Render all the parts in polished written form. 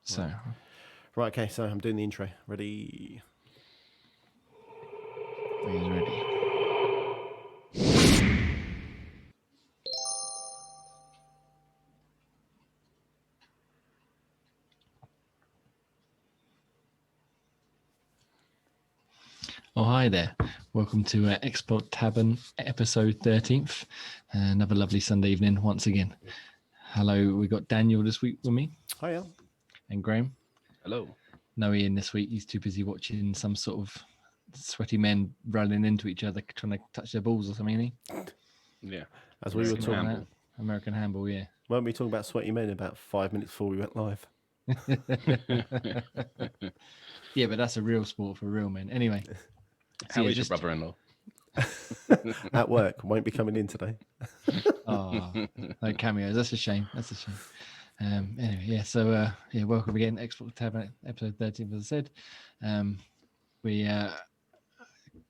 So, Right, okay, so I'm doing the intro. Ready? he's ready. Oh, hi there. Welcome to Xbox Tavern, episode 13th. Another lovely Sunday evening once again. Hello, we got Daniel this week with me. Hiya. And Graham. Hello. No Ian this week. He's too busy watching some sort of sweaty men running into each other, trying to touch their balls or something, ain't he? Yeah. As we were Something talking like about, that. American handball, yeah. weren't we talking about sweaty men about 5 minutes before we went live? Yeah, but that's a real sport for real men. Anyway. How is your brother-in-law? At work, won't be coming in today. Oh, no cameos. That's a shame. That's a shame. Anyway, yeah. So, welcome again, Xbox Tavern, episode 13. As I said, we a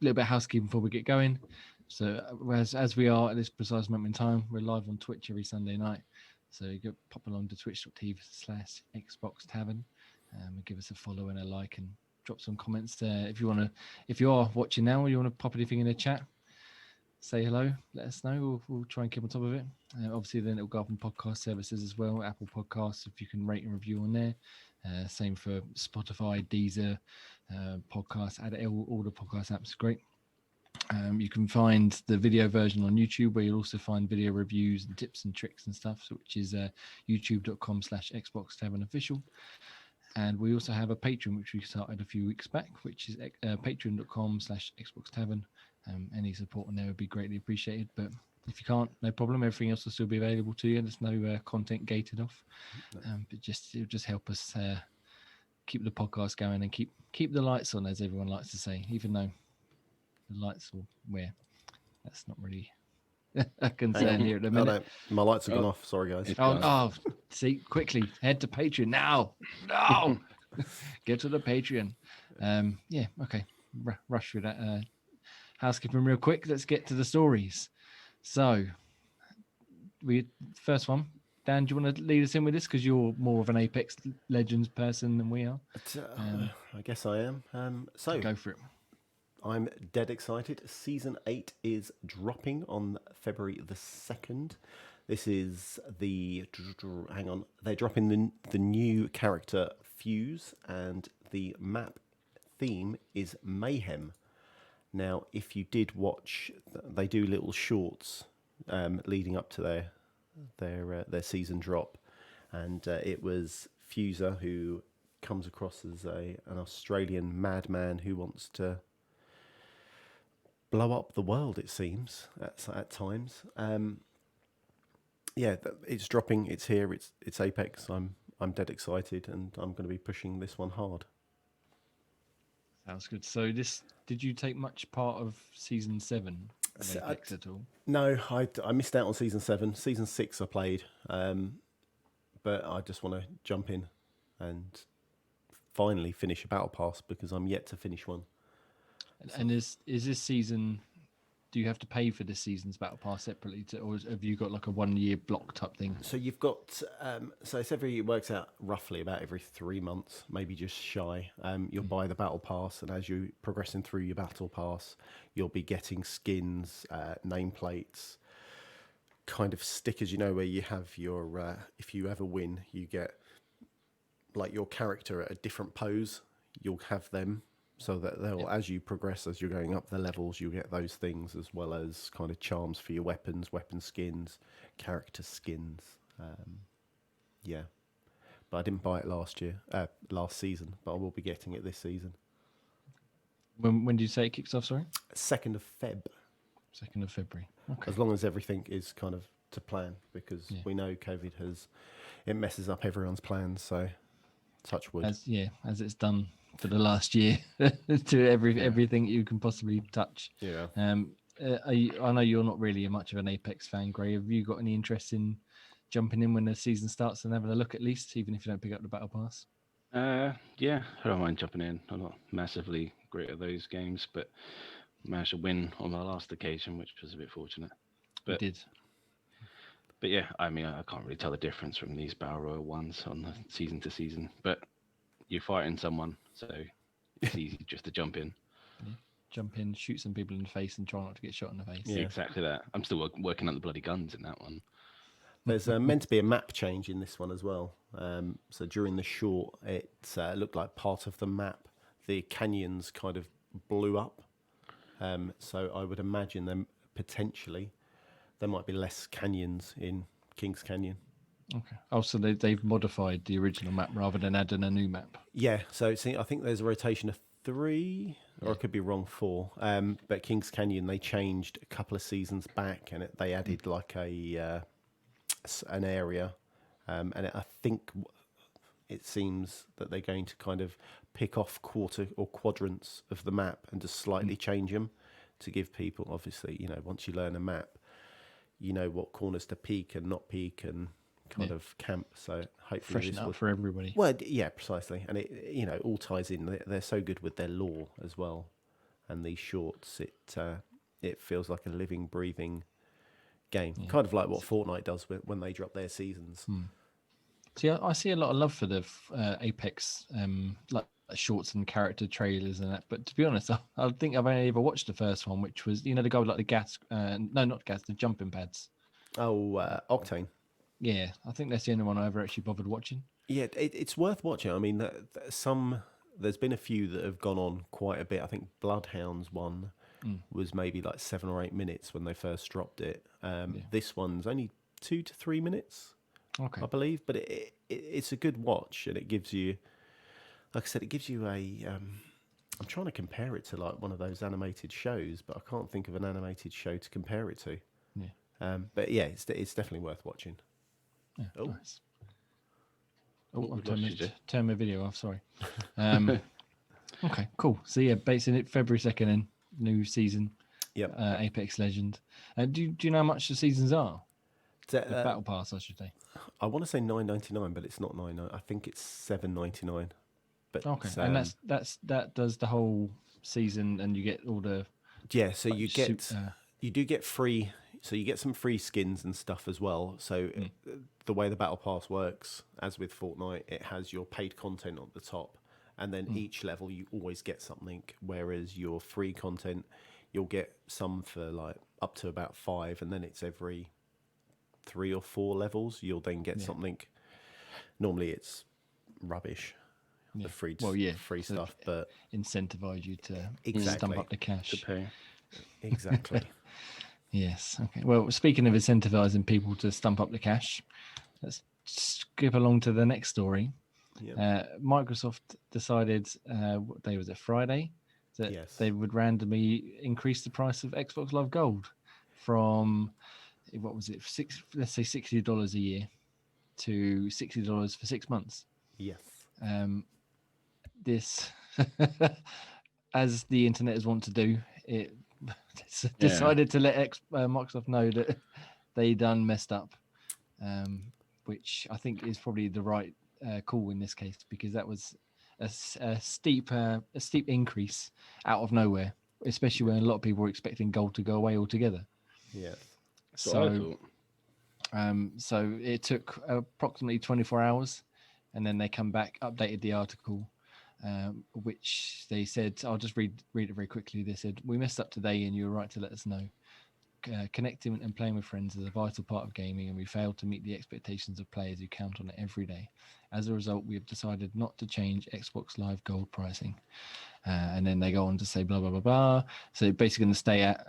little bit of housekeeping before we get going. So, as we are at this precise moment in time, we're live on Twitch every Sunday night. So, you go pop along to twitch.tv/Xbox Tavern, and give us a follow and a like, and drop some comments there if you want to. If you are watching now, or you want to pop anything in the chat, say hello, let us know. We'll try and keep on top of it. Obviously, then it'll go up on podcast services as well, Apple Podcasts, if you can rate and review on there. Same for Spotify, Deezer, podcasts, add all the podcast apps. Great. You can find the video version on YouTube, where you'll also find video reviews and tips and tricks and stuff, which is youtube.com/Xbox Tavern Official. And we also have a Patreon, which we started a few weeks back, which is patreon.com/Xbox Tavern. Any support on there would be greatly appreciated. But if you can't, no problem. Everything else will still be available to you. There's no content gated off. But it'll just help us keep the podcast going and keep the lights on, as everyone likes to say. Even though the lights will that's not really a concern here at the minute. No, my lights have gone off. Sorry, guys. See, quickly head to Patreon now. No, get to the Patreon. Okay. Rush through that. Housekeeping real quick. Let's get to the stories. So, first one. Dan, do you want to lead us in with this, because you're more of an Apex Legends person than we are? I guess I am. So go for it. I'm dead excited. Season 8 is dropping on February the 2nd. This is hang on. They're dropping the new character Fuse, and the map theme is Mayhem. Now, if you did watch, they do little shorts leading up to their season drop, and it was Fuser, who comes across as an Australian madman who wants to blow up the world, it seems, at times. It's dropping. It's here. It's Apex. I'm dead excited, and I'm going to be pushing this one hard. Sounds good. So, did you take much part of season 7 of Apex at all? No, I missed out on season 7. Season 6 I played, but I just want to jump in and finally finish a battle pass, because I'm yet to finish one. And is this season? Do you have to pay for this season's battle pass separately, or have you got like a 1 year block type thing? So you've got it works out roughly about every 3 months, maybe just shy. You'll buy the battle pass, and as you're progressing through your battle pass, you'll be getting skins, nameplates, kind of stickers. Where you have your if you ever win, you get like your character at a different pose. You'll have them. So that as you progress, as you're going up the levels, you'll get those things, as well as kind of charms for your weapons, weapon skins, character skins. But I didn't buy it last season, but I will be getting it this season. When do you say it kicks off, sorry? 2nd of Feb. 2nd of February. Okay. As long as everything is kind of to plan, because we know COVID it messes up everyone's plans, so touch wood. As it's done for the last year to everything you can possibly touch. Yeah. I know you're not really much of an Apex fan, Gray. Have you got any interest in jumping in when the season starts and having a look, at least, even if you don't pick up the battle pass? Yeah, I don't mind jumping in. I'm not massively great at those games, but managed to win on my last occasion, which was a bit fortunate. But you did. But yeah, I mean, I can't really tell the difference from these battle royal ones on the season to season. But you're fighting someone, so it's easy just to jump in. Yeah. Jump in, shoot some people in the face, and try not to get shot in the face. Yeah. Exactly that. I'm still working on the bloody guns in that one. There's meant to be a map change in this one as well. So during the short, it looked like part of the map, the canyons kind of blew up. So I would imagine them potentially there might be less canyons in Kings Canyon. Okay. Oh, so they've modified the original map rather than adding a new map. Yeah. So see, I think there's a rotation of 3, or I could be wrong, 4. But Kings Canyon they changed a couple of seasons back, and they added like an area, and I think it seems that they're going to kind of pick off quarter or quadrants of the map and just slightly change them to give people, obviously, once you learn a map, you know what corners to peek and not peek and kind of camp. So hopefully Freshen this up would, for everybody. well, yeah, precisely, and it all ties in. They're so good with their lore as well, and these shorts, it feels like a living, breathing game, kind of like what Fortnite does when they drop their seasons. See, I see a lot of love for the Apex like shorts and character trailers and that. But to be honest, I think I've only ever watched the first one, which was the guy with like the gas, no, not gas, the jumping pads. Oh, Octane. Yeah, I think that's the only one I ever actually bothered watching. Yeah, it's worth watching. I mean, there's been a few that have gone on quite a bit. I think Bloodhounds one was maybe like 7 or 8 minutes when they first dropped it. This one's only 2 to 3 minutes, Okay. I believe, but it's a good watch, and it gives you, like I said, it gives you a. I'm trying to compare it to like one of those animated shows, but I can't think of an animated show to compare it to. Yeah. But yeah, it's definitely worth watching. Yeah, Oh. nice. Oh, we I've lost you, Jay. turned my video off. Sorry. Okay, cool. So yeah, basing it February 2nd in new season. Yep. Apex Legend. Do you know how much the seasons are? The battle pass, I should say. I want to say $9.99, but it's not $9.99. I think it's $7.99. But Okay, and that does the whole season, and you get all the yeah. So you get suit, you do get free. So you get some free skins and stuff as well. So the way the battle pass works, as with Fortnite, it has your paid content on the top, and then each level you always get something. Whereas your free content, you'll get some for like up to about 5, and then it's every 3 or 4 levels. You'll then get something. Normally it's rubbish. The free free so stuff, but incentivize you to Exactly. stump up the cash. To pay. exactly. Yes. Okay. Well, speaking of incentivizing people to stump up the cash, let's skip along to the next story. Yeah. Microsoft decided, what day was it? Friday, that Yes. they would randomly increase the price of Xbox Live Gold from, what was it, let's say $60 a year to $60 for 6 months. Yes. This, as the internet is wont to do, it decided to let Microsoft know that they done messed up, which I think is probably the right call in this case, because that was a steep increase out of nowhere, especially when a lot of people were expecting gold to go away altogether. Yeah. So So it took approximately 24 hours, and then they come back, updated the article, which they said, I'll just read it very quickly. They said, "We messed up today and you were right to let us know. Connecting and playing with friends is a vital part of gaming, and we failed to meet the expectations of players who count on it every day. As a result, we have decided not to change Xbox Live Gold pricing." And then they go on to say blah, blah, blah, blah. So it's basically going to stay at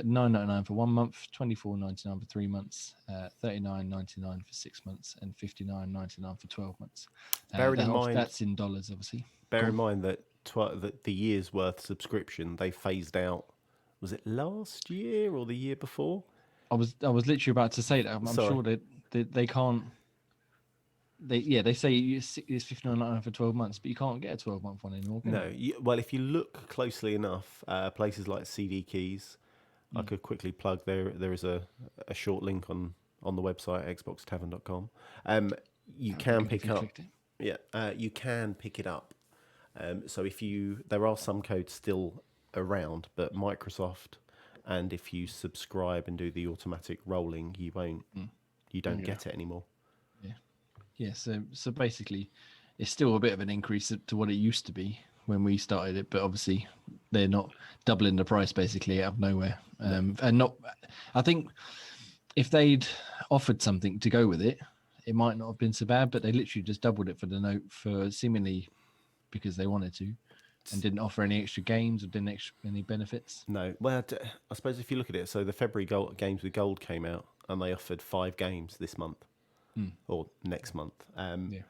$9.99 for 1 month, $24.99 for 3 months, $39.99 for 6 months, and $59.99 for 12 months. Bearing in mind, that's in dollars, obviously. bear in mind that the year's worth subscription they phased out. Was it last year or the year before? I was literally about to say that. I'm sure that they can't. They say it's $59.99 for 12 months, but you can't get a 12-month one anymore. No. Well, if you look closely enough, places like CD Keys, I could quickly plug. There is a short link on the website xboxtavern.com. You can pick up. You can pick it up. So there are some codes still around, but Microsoft, and if you subscribe and do the automatic rolling, you you don't Yeah. get it anymore. Yeah, so basically, it's still a bit of an increase to what it used to be when we started it, but obviously they're not doubling the price basically out of nowhere. And not, I think if they'd offered something to go with it, it might not have been so bad. But they literally just doubled it for the note for seemingly because they wanted to, and didn't offer any extra games or didn't extra any benefits. No, well, I suppose if you look at it, so the February games with gold came out, and they offered 5 games this month or next month. Yeah.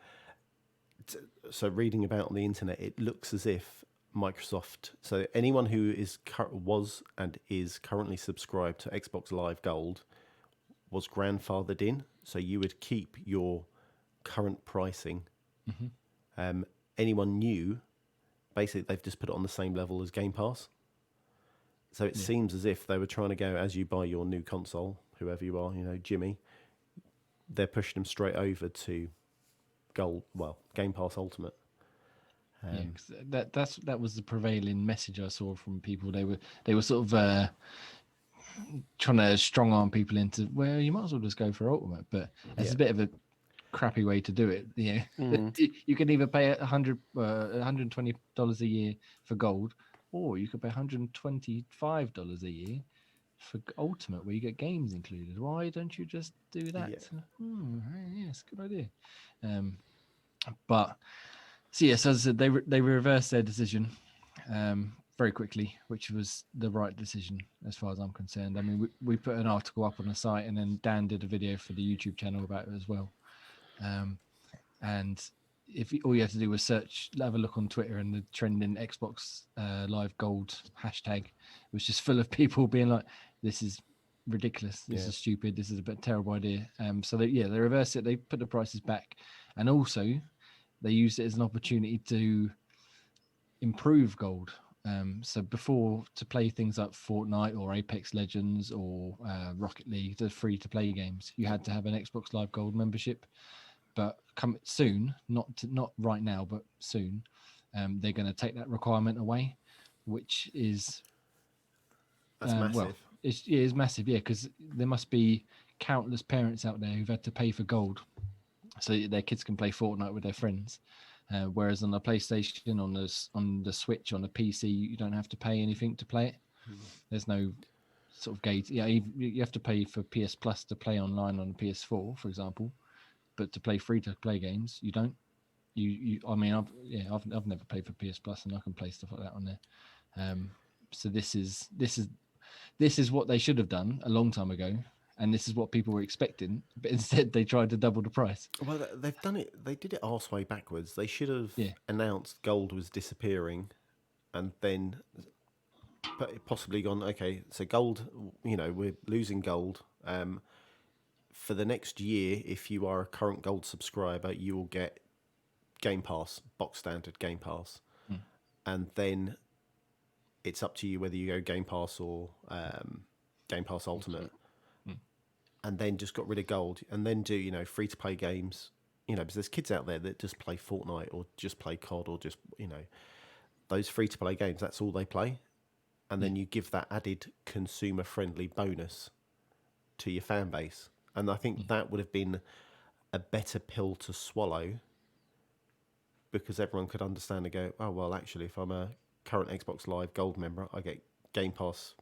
So reading about on the internet, it looks as if Microsoft. So anyone who was and is currently subscribed to Xbox Live Gold was grandfathered in, so you would keep your current pricing. Anyone new, basically, they've just put it on the same level as Game Pass. So it seems as if they were trying to go, as you buy your new console, whoever you are, Jimmy, they're pushing them straight over to Gold. Well, Game Pass Ultimate. 'Cause that was the prevailing message I saw from people. They were sort of trying to strong arm people into, well, you might as well just go for Ultimate, but it's a bit of a crappy way to do it. You can either pay $120 a year for Gold, or you could pay $125 a year for Ultimate, where you get games included. Why don't you just do that? Yes, good idea. But so yes, as I said, they reversed their decision very quickly, which was the right decision as far as I'm concerned. I mean, we put an article up on the site, and then Dan did a video for the YouTube channel about it as well. And all you have to do was have a look on Twitter, and the trending Xbox Live Gold hashtag was just full of people being like, "This is ridiculous. This is stupid. This is a terrible idea." So they reversed it. They put the prices back, and also they used it as an opportunity to improve Gold. So before, to play things like Fortnite or Apex Legends or Rocket League, the free-to-play games, you had to have an Xbox Live Gold membership. But come soon, not right now, but soon, they're going to take that requirement away, which is massive. Well, it is massive, because there must be countless parents out there who've had to pay for Gold so their kids can play Fortnite with their friends. Whereas on the PlayStation, on the Switch, on the PC, you don't have to pay anything to play it. There's no sort of gate. Yeah, you have to pay for PS Plus to play online on PS4, for example. But to play free-to-play games, you don't. I mean, I've never played for PS Plus, and I can play stuff like that on there. So this is what they should have done a long time ago, and this is what people were expecting. But instead, they tried to double the price. Well, they've done it. They did it arse-way backwards. They should have announced Gold was disappearing, and then possibly gone, okay, so Gold, we're losing Gold. For the next year, if you are a current Gold subscriber, you will get Game Pass, box standard Game Pass. And then it's up to you whether you go Game Pass or Game Pass Ultimate. And then just got rid of Gold, and then do, free-to-play games. Because there's kids out there that just play Fortnite or just play COD or just, those free-to-play games, that's all they play. And then you give that added consumer-friendly bonus to your fan base. And I think that would have been a better pill to swallow, because everyone could understand and go, oh, well, actually, if I'm a current Xbox Live Gold member, I get Game Pass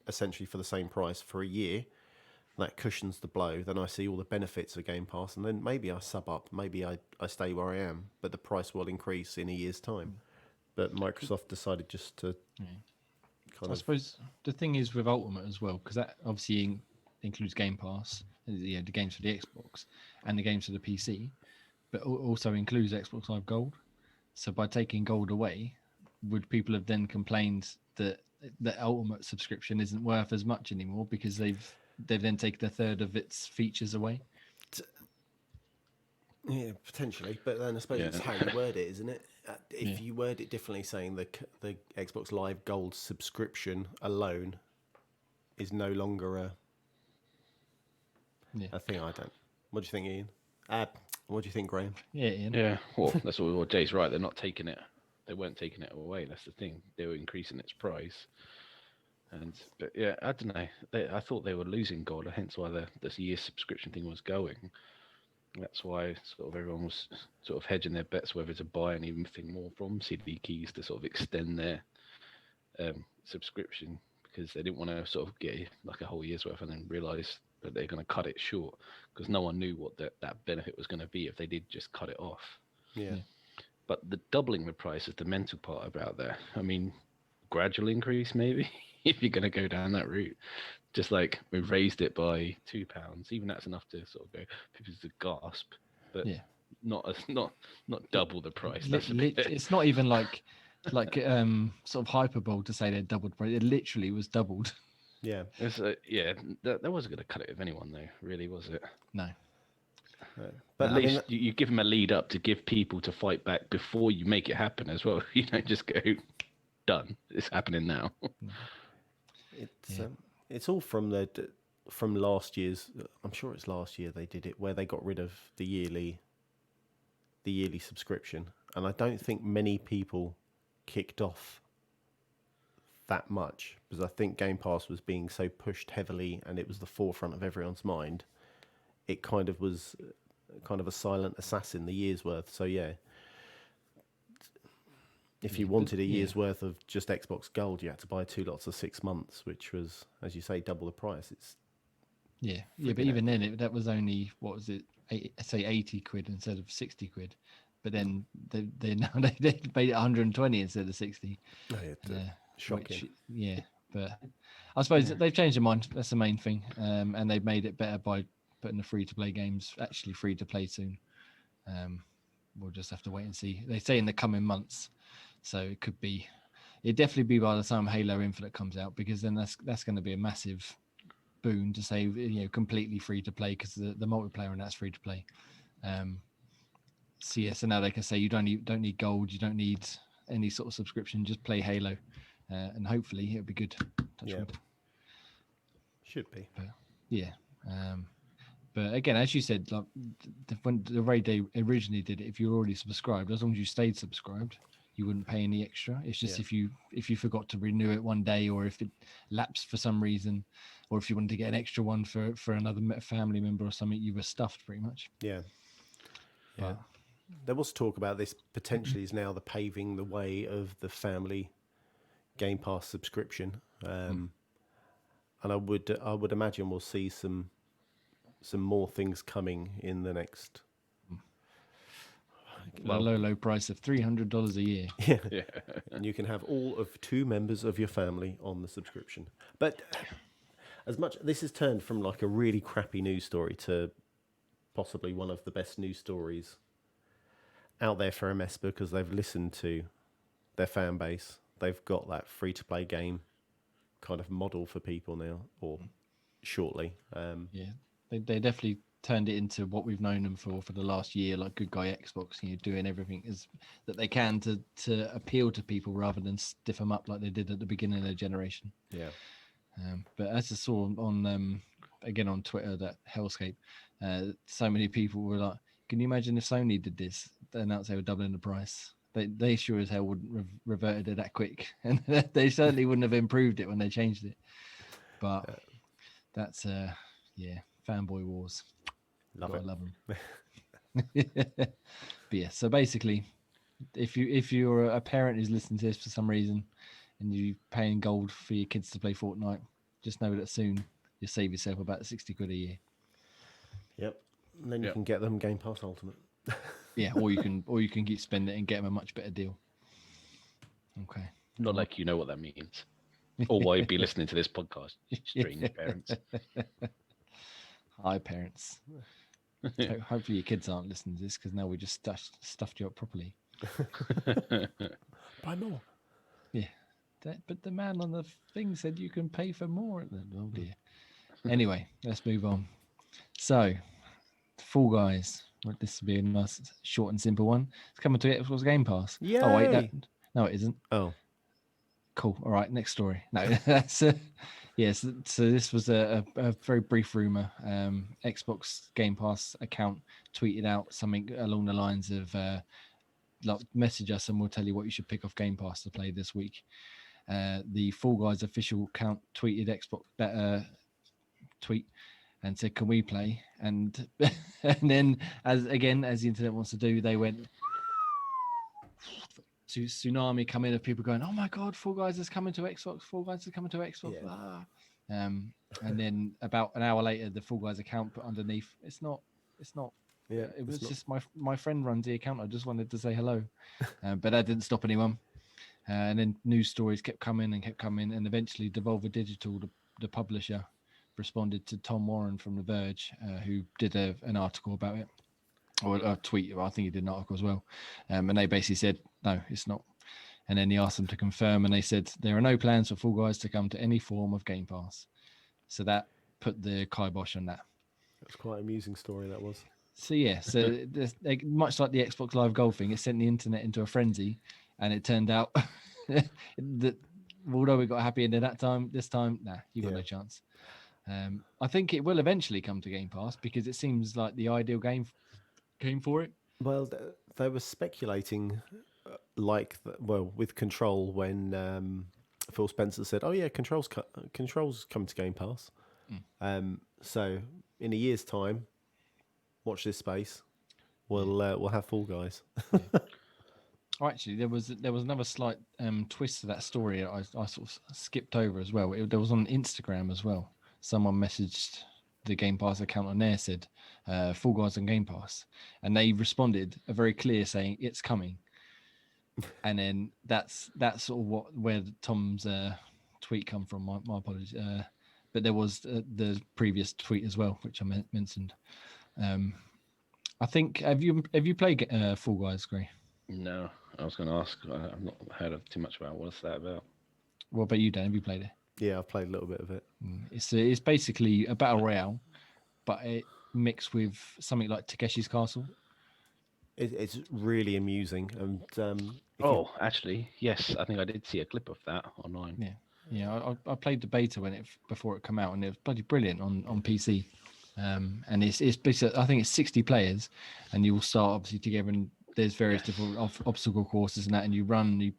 essentially for the same price for a year. That cushions the blow. Then I see all the benefits of Game Pass, and then maybe I sub up, maybe I stay where I am, but the price will increase in a year's time. But Microsoft decided just to I suppose the thing is with Ultimate as well, because that obviously includes Game Pass, the games for the Xbox and the games for the PC, but also includes Xbox Live Gold. So by taking Gold away, would people have then complained that the Ultimate subscription isn't worth as much anymore because they've then taken a third of its features away? Yeah, potentially. But then I suppose it's how you word it, isn't it? If you word it differently, saying the Xbox Live Gold subscription alone is no longer a thing, I don't. What do you think, Ian? What do you think, Graham? Yeah, Ian. Yeah, well, that's what Jay's right. They're not taking it. They weren't taking it away. That's the thing. They were increasing its price. But yeah, I don't know. I thought they were losing gold, hence why this year's subscription thing was going. That's why sort of everyone was sort of hedging their bets whether to buy anything more from CD Keys to sort of extend their subscription, because they didn't want to sort of get like a whole year's worth and then realize that they're going to cut it short, because no one knew what that benefit was going to be if they did just cut it off. Yeah. But the doubling the price is the mental part about that. I mean, gradual increase maybe if you're going to go down that route. Just like we raised it by £2, even that's enough to sort of go people to gasp, but not double the price. It's not even like sort of hyperbole to say they doubled price. It literally was doubled. Yeah. That wasn't going to cut it with anyone though, really, was it? No. But at least you give them a lead up to give people to fight back before you make it happen as well. You don't just go, done. It's happening now. It's all from last year's. I'm sure it's last year they did it, where they got rid of the yearly subscription, and I don't think many people kicked off that much, because I think Game Pass was being so pushed heavily and it was the forefront of everyone's mind. It kind of was a silent assassin, the year's worth. So yeah, if you wanted a year's worth of just Xbox Gold, you had to buy 2 lots of 6 months, which was, as you say, double the price. It's but even then, that was only, what was it? Say 80 quid instead of 60 quid. But then they made it 120 instead of 60. Oh, yeah, shocking. But I suppose they've changed their mind. That's the main thing, and they've made it better by putting the free-to-play games actually free-to-play soon. We'll just have to wait and see. They say in the coming months, so it'd definitely be by the time Halo Infinite comes out, because then that's going to be a massive boon to say, completely free-to-play, because the multiplayer and that's free-to-play. So now they can say you don't need gold, you don't need any sort of subscription, just play Halo, and hopefully it'll be good. Should be. But again, as you said, like when the way they originally did it, if you're already subscribed, as long as you stayed subscribed, you wouldn't pay any extra. It's just if you forgot to renew it one day, or if it lapsed for some reason, or if you wanted to get an extra one for another family member or something, you were stuffed pretty much. Yeah. There was talk about this potentially is now paving the way of the family Game Pass subscription, and I would imagine we'll see some more things coming in the next. A low price of $300 a year. Yeah. And you can have all of 2 members of your family on the subscription. But as much this has turned from like a really crappy news story to possibly one of the best news stories out there for MS, because they've listened to their fan base. They've got that free-to-play game kind of model for people now, or shortly. They definitely turned it into what we've known them for the last year, like Good Guy Xbox, doing everything that they can to appeal to people rather than stiff them up like they did at the beginning of their generation. Yeah. But as I saw on again on Twitter, that Hellscape, so many people were like, can you imagine if Sony did this? They announced they were doubling the price. They sure as hell wouldn't have reverted it that quick, and they certainly wouldn't have improved it when they changed it. But that's fanboy wars. Love them. But yeah, so basically, if you're a parent who's listening to this for some reason, and you're paying gold for your kids to play Fortnite, just know that soon you'll save yourself about 60 quid a year. Yep. And then you can get them Game Pass Ultimate. Or you can keep spending it and get them a much better deal. Okay. Not like you know what that means, or why you'd be listening to this podcast, strange parents. Hi, parents. Hopefully your kids aren't listening to this, because now we just stuffed you up properly. Buy more. Yeah. But the man on the thing said you can pay for more. Oh dear. Anyway, let's move on. So, Fall Guys. Well, this will be a nice, short and simple one. It's coming to Xbox Game Pass. Yay! Oh wait, no, it isn't. Oh, cool. All right, next story. No, that's yes. So this was a very brief rumor. Xbox Game Pass account tweeted out something along the lines of, like, message us and we'll tell you what you should pick off Game Pass to play this week. the Fall Guys official account tweeted Xbox that tweet and said, "Can we play?" And and then as the internet wants to do, they went to tsunami come in of people going, "Oh my god, Fall Guys is coming to Xbox! Fall Guys is coming to Xbox!" Yeah. Ah. And then about an hour later, the Fall Guys account put underneath, "It's not. Yeah, It was it's not- just my friend runs the account. I just wanted to say hello." But that didn't stop anyone. And then news stories kept coming, and eventually Devolver Digital, the publisher, responded to Tom Warren from The Verge, who did an article about it, or a tweet. I think he did an article as well. And they basically said, "No, it's not." And then he asked them to confirm, and they said there are no plans for Fall Guys to come to any form of Game Pass. So that put the kibosh on that. That's quite an amusing story, that was. So yeah, much like the Xbox Live Gold thing, it sent the internet into a frenzy, and it turned out that although we got a happy ending this time, nah, you got no chance. I think it will eventually come to Game Pass because it seems like the ideal game for it. Well, they were speculating, with Control when Phil Spencer said, "Oh yeah, Control's come to Game Pass." So in a year's time, watch this space. We'll have Fall Guys. Oh, actually, there was another slight twist to that story I sort of skipped over as well. There was on Instagram as well. Someone messaged the Game Pass account on there, said Fall Guys on Game Pass, and they responded a very clear saying it's coming. And then that's sort of where Tom's tweet come from. My apologies. But there was the previous tweet as well, which I mentioned. I think have you played Fall Guys, Gray? No, I was going to ask. I've not heard of too much about what's that about. What about you, Dan? Have you played it? Yeah, I've played a little bit of it. It's basically a battle royale, but it mixed with something like Takeshi's Castle. It's really amusing, and actually, yes, I think I did see a clip of that online. Yeah. I played the beta before it came out, and it was bloody brilliant on PC. And it's basically, I think it's 60 players, and you will start obviously together, and there's various different obstacle courses and that, and you run.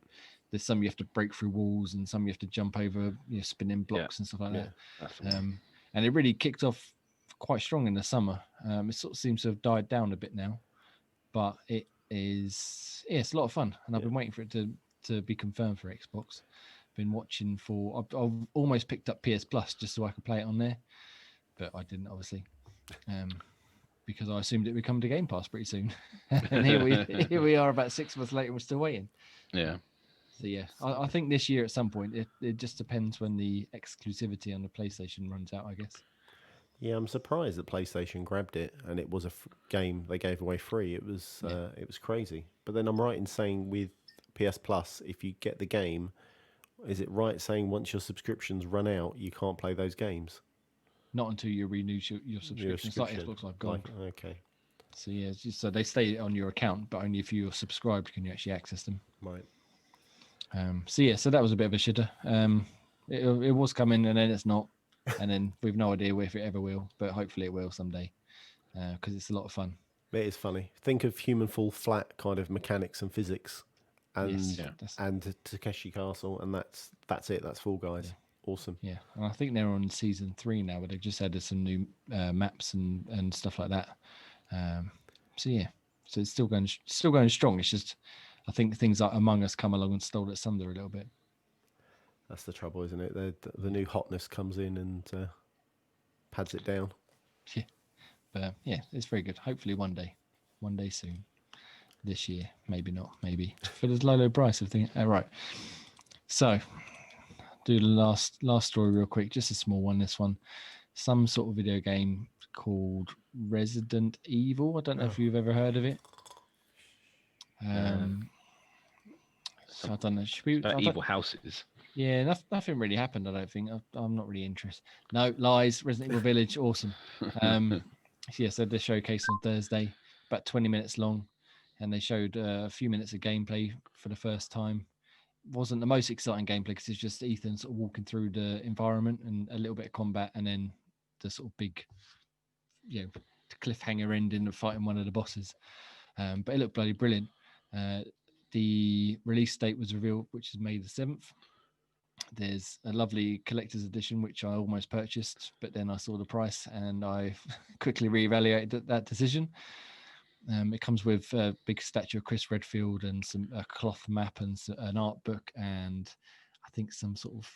There's some you have to break through walls, and some you have to jump over, spinning blocks and stuff like that. And it really kicked off quite strong in the summer. It sort of seems to have died down a bit now, but it's a lot of fun, and I've been waiting for it to be confirmed for Xbox. Been watching I've almost picked up PS Plus just so I could play it on there, but I didn't, obviously, because I assumed it would come to Game Pass pretty soon. And here we are about 6 months later, we're still waiting. Yeah. So yeah, I think this year at some point. It just depends when the exclusivity on the PlayStation runs out, I guess. Yeah, I'm surprised that PlayStation grabbed it, and it was a game they gave away free. It was crazy. But then I'm right in saying with PS Plus, if you get the game, is it right saying once your subscriptions run out, you can't play those games? Not until you renew your subscription. It's like Xbox Live Gold. Okay. So yeah, so they stay on your account, but only if you're subscribed can you actually access them. Right. So that was a bit of a shitter. It was coming, and then it's not, and then we've no idea if it ever will, but hopefully it will someday, because it's a lot of fun. It is funny. Think of Human Fall Flat kind of mechanics and physics, and Takeshi Castle, and that's it. That's Fall Guys. Yeah. Awesome. Yeah, and I think they're on season 3 now, but they've just added some new maps and stuff like that. So it's still going strong. It's just, I think things like Among Us come along and stole its thunder a little bit. That's the trouble, isn't it? The new hotness comes in and pads it down. Yeah, but it's very good. Hopefully one day soon, this year, maybe not, maybe for the low price of thing. Right. So, do the last story real quick, just a small one. This one, some sort of video game called Resident Evil. I don't know if you've ever heard of it. So I don't know. Evil Houses. Yeah, nothing really happened. I don't think. I'm not really interested. No lies. Resident Evil Village, awesome. So they showcase on Thursday, about 20 minutes long, and they showed a few minutes of gameplay for the first time. Wasn't the most exciting gameplay because it's just Ethan sort of walking through the environment and a little bit of combat, and then the sort of big, cliffhanger ending of fighting one of the bosses. But it looked bloody brilliant. The release date was revealed, which is May the 7th. There's a lovely collector's edition, which I almost purchased, but then I saw the price and I quickly reevaluated that decision. It comes with a big statue of Chris Redfield and a cloth map and an art book, and I think some sort of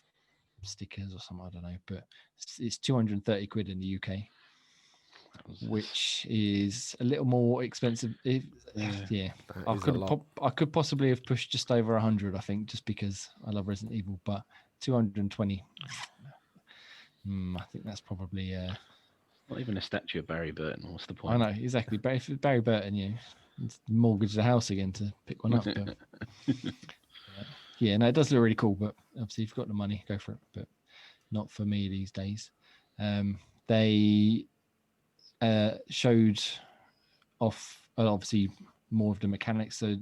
stickers or something. I don't know, but it's 230 quid in the UK, which is a little more expensive. Yeah. I could possibly have pushed just over 100, I think, just because I love Resident Evil, but 220. I think that's probably not even a statue of Barry Burton. What's the point? I know, exactly. But if it's Barry Burton, mortgage the house again to pick one up. But, yeah, no, it does look really cool. But obviously, if you've got the money, go for it. But not for me these days. They showed off, obviously, more of the mechanics. So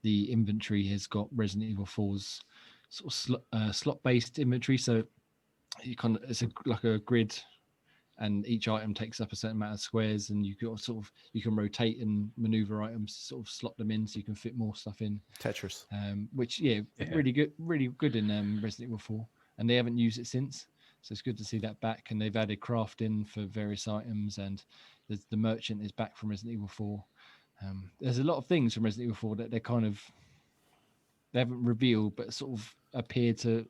the inventory has got Resident Evil 4's sort of slot-based inventory. So you it's like a grid, and each item takes up a certain amount of squares, and you can rotate and maneuver items, sort of slot them in so you can fit more stuff in. Tetris. Which really good in Resident Evil 4, and they haven't used it since, so it's good to see that back. And they've added crafting for various items, and the merchant is back from Resident Evil 4. There's a lot of things from Resident Evil 4 that they haven't revealed, but sort of appear to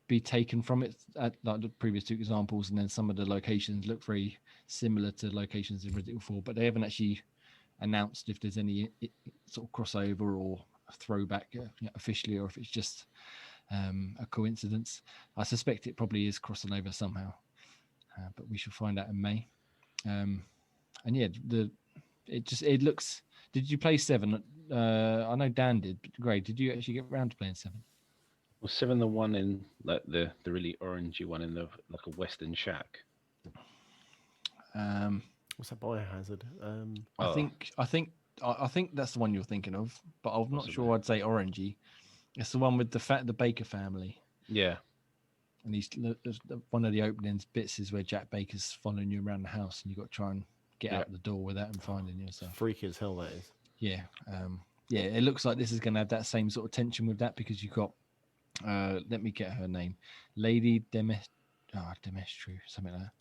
be taken from it, like the previous two examples, and then some of the locations look very similar to locations in Resident Evil 4, but they haven't actually announced if there's any sort of crossover or a throwback officially, or if it's just a coincidence. I suspect it probably is crossing over somehow, but we shall find out in May. And yeah, it looks. Did you play 7? I know Dan did. But Gray, did you actually get around to playing 7? Was 7 the one in like the really orangey one in like a Western shack? What's that, Biohazard? I think that's the one you're thinking of, but I'm not sure I'd say orangey. It's the one with the Baker family. Yeah. And one of the opening bits is where Jack Baker's following you around the house, and you've got to try and get out the door without him finding you. So freaky as hell that is. Yeah. It looks like this is going to have that same sort of tension with that, because you've got let me get her name, Lady Demestru, something like that.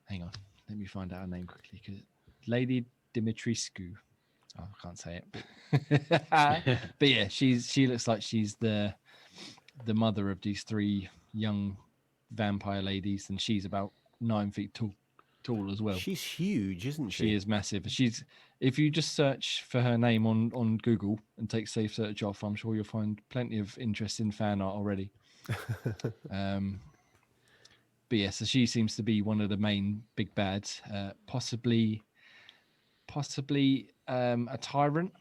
Hang on, let me find out her name quickly. Lady Dimitrescu. I can't say it, but yeah, she looks like she's the mother of these 3 young vampire ladies, and she's about 9 feet tall as well. She's huge, isn't she? She is massive. If you just search for her name on Google and take safe search off, I'm sure you'll find plenty of interesting fan art already. But yeah, so she seems to be one of the main big bads, possibly a tyrant,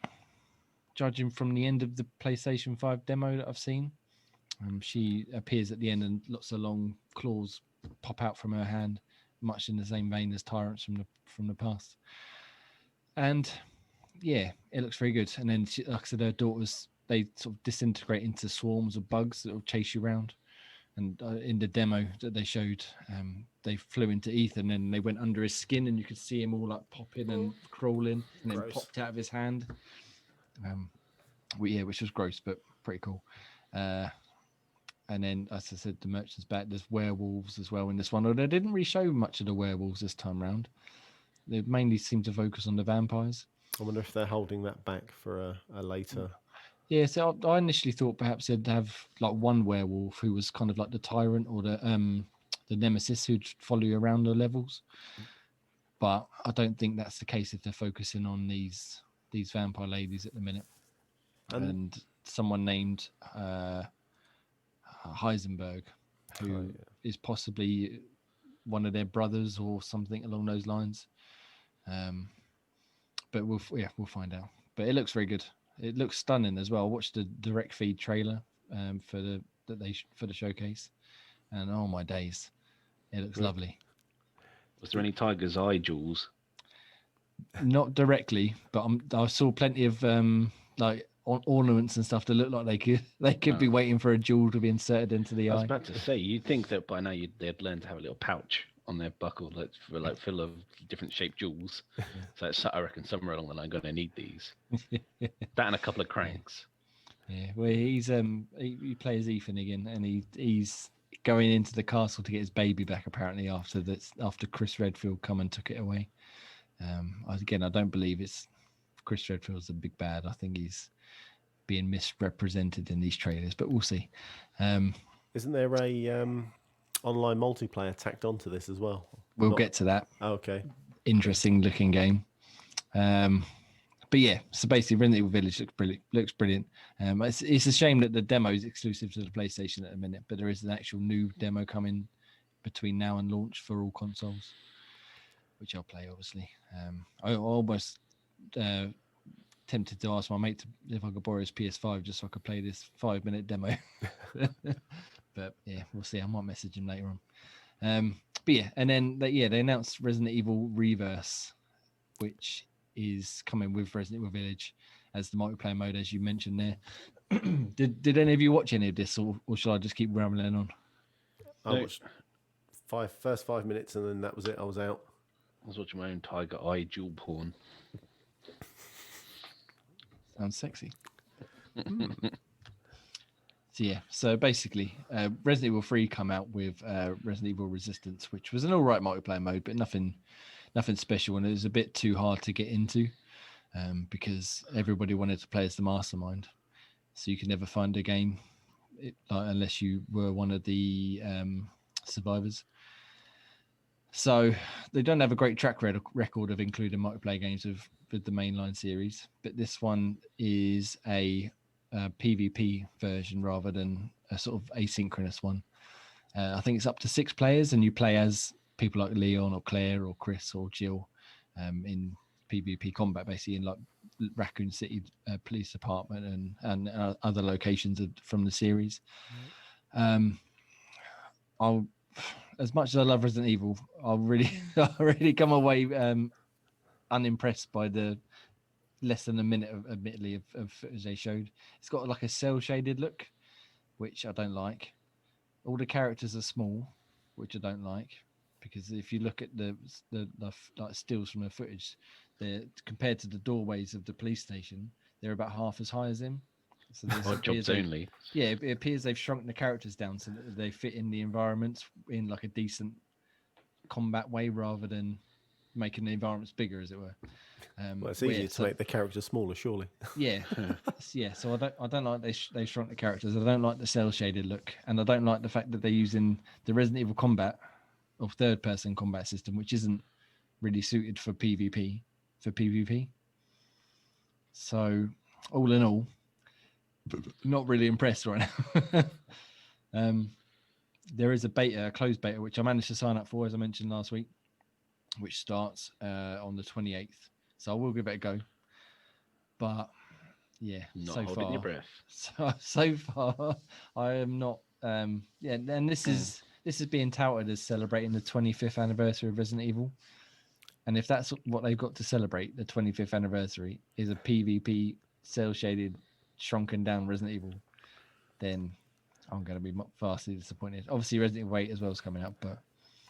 judging from the end of the PlayStation 5 demo that I've seen. She appears at the end, and lots of long claws pop out from her hand, much in the same vein as tyrants from the past. And yeah, it looks very good. And then, like I said, her daughters, they sort of disintegrate into swarms of bugs that will chase you around. And in the demo that they showed, they flew into Ethan, and they went under his skin, and you could see him all like popping and crawling, and then popped out of his hand. Which was gross, but pretty cool. And then, as I said, the merchant's back. There's werewolves as well in this one. Although they didn't really show much of the werewolves this time round. They mainly seem to focus on the vampires. I wonder if they're holding that back for a later. Yeah, so I initially thought perhaps they'd have like one werewolf who was kind of like the tyrant or the nemesis who'd follow you around the levels. But I don't think that's the case if they're focusing on these vampire ladies at the minute. And someone named Heisenberg, who is possibly one of their brothers or something along those lines. But we'll find out. But it looks very good. It looks stunning as well. I watched the direct feed trailer for the showcase, and oh my days, it looks lovely. Was there any tiger's eye jewels? Not directly, but I saw plenty of like ornaments and stuff that look like they could be waiting for a jewel to be inserted into the eye. I was about to say, you'd think that by now they'd learn to have a little pouch on their buckle full of different shaped jewels. So I reckon somewhere along the line going to need these. That and a couple of cranks. Yeah, well, he plays Ethan again, and he's going into the castle to get his baby back. Apparently, after Chris Redfield come and took it away. Again, I don't believe it's Chris Redfield's the big bad. I think he's being misrepresented in these trailers, but we'll see. Isn't there a online multiplayer tacked onto this as well? We'll get to that. Oh, okay. Interesting looking game. But yeah, so basically, Resident Evil Village looks brilliant. It's a shame that the demo is exclusive to the PlayStation at the minute, but there is an actual new demo coming between now and launch for all consoles, which I'll play, obviously. I almost tempted to ask my mate if I could borrow his PS5 just so I could play this 5-minute demo. But yeah, we'll see. I might message him later on. But yeah, and then they announced Resident Evil Reverse, which is coming with Resident Evil Village as the multiplayer mode, as you mentioned there. Did any of you watch any of this, or shall I just keep rambling on? I watched first 5 minutes, and then that was it. I was out. I was watching my own Tiger Eye dual porn. Sounds sexy. So yeah, so basically, Resident Evil 3 come out with Resident Evil Resistance, which was an all right multiplayer mode, but nothing special, and it was a bit too hard to get into because everybody wanted to play as the mastermind. So you could never find a game unless you were one of the survivors. So they don't have a great track record of including multiplayer games with the mainline series, but this one is a PvP version rather than a sort of asynchronous one. I think it's up to 6 players, and you play as people like Leon or Claire or Chris or Jill in PvP combat, basically in like Raccoon City Police Department and other locations from the series. As much as I love Resident Evil, I really come away unimpressed by the less than a minute, admittedly, of footage they showed. It's got like a cell shaded look, which I don't like. All the characters are small, which I don't like, because if you look at the like stills from the footage, they're compared to the doorways of the police station, they're about half as high as him. So Odd jobs only. Yeah, it appears they've shrunk the characters down so that they fit in the environments in like a decent combat way, rather than making the environments bigger, as it were. Well, it's easier to make the characters smaller, surely. Yeah, yeah. So I don't like they shrunk the characters. I don't like the cell shaded look, and I don't like the fact that they're using the Resident Evil combat or third person combat system, which isn't really suited for PvP. So all in all, not really impressed right now. There is a closed beta, which I managed to sign up for, as I mentioned last week, which starts on the 28th. So I will give it a go. But yeah, Not so holding far, your breath. so far, I am not. And this is being touted as celebrating the 25th anniversary of Resident Evil. And if that's what they've got to celebrate, the 25th anniversary is a PvP cell shaded, shrunken down Resident Evil, then I'm going to be vastly disappointed. Obviously, Resident Evil 8 as well is coming out, but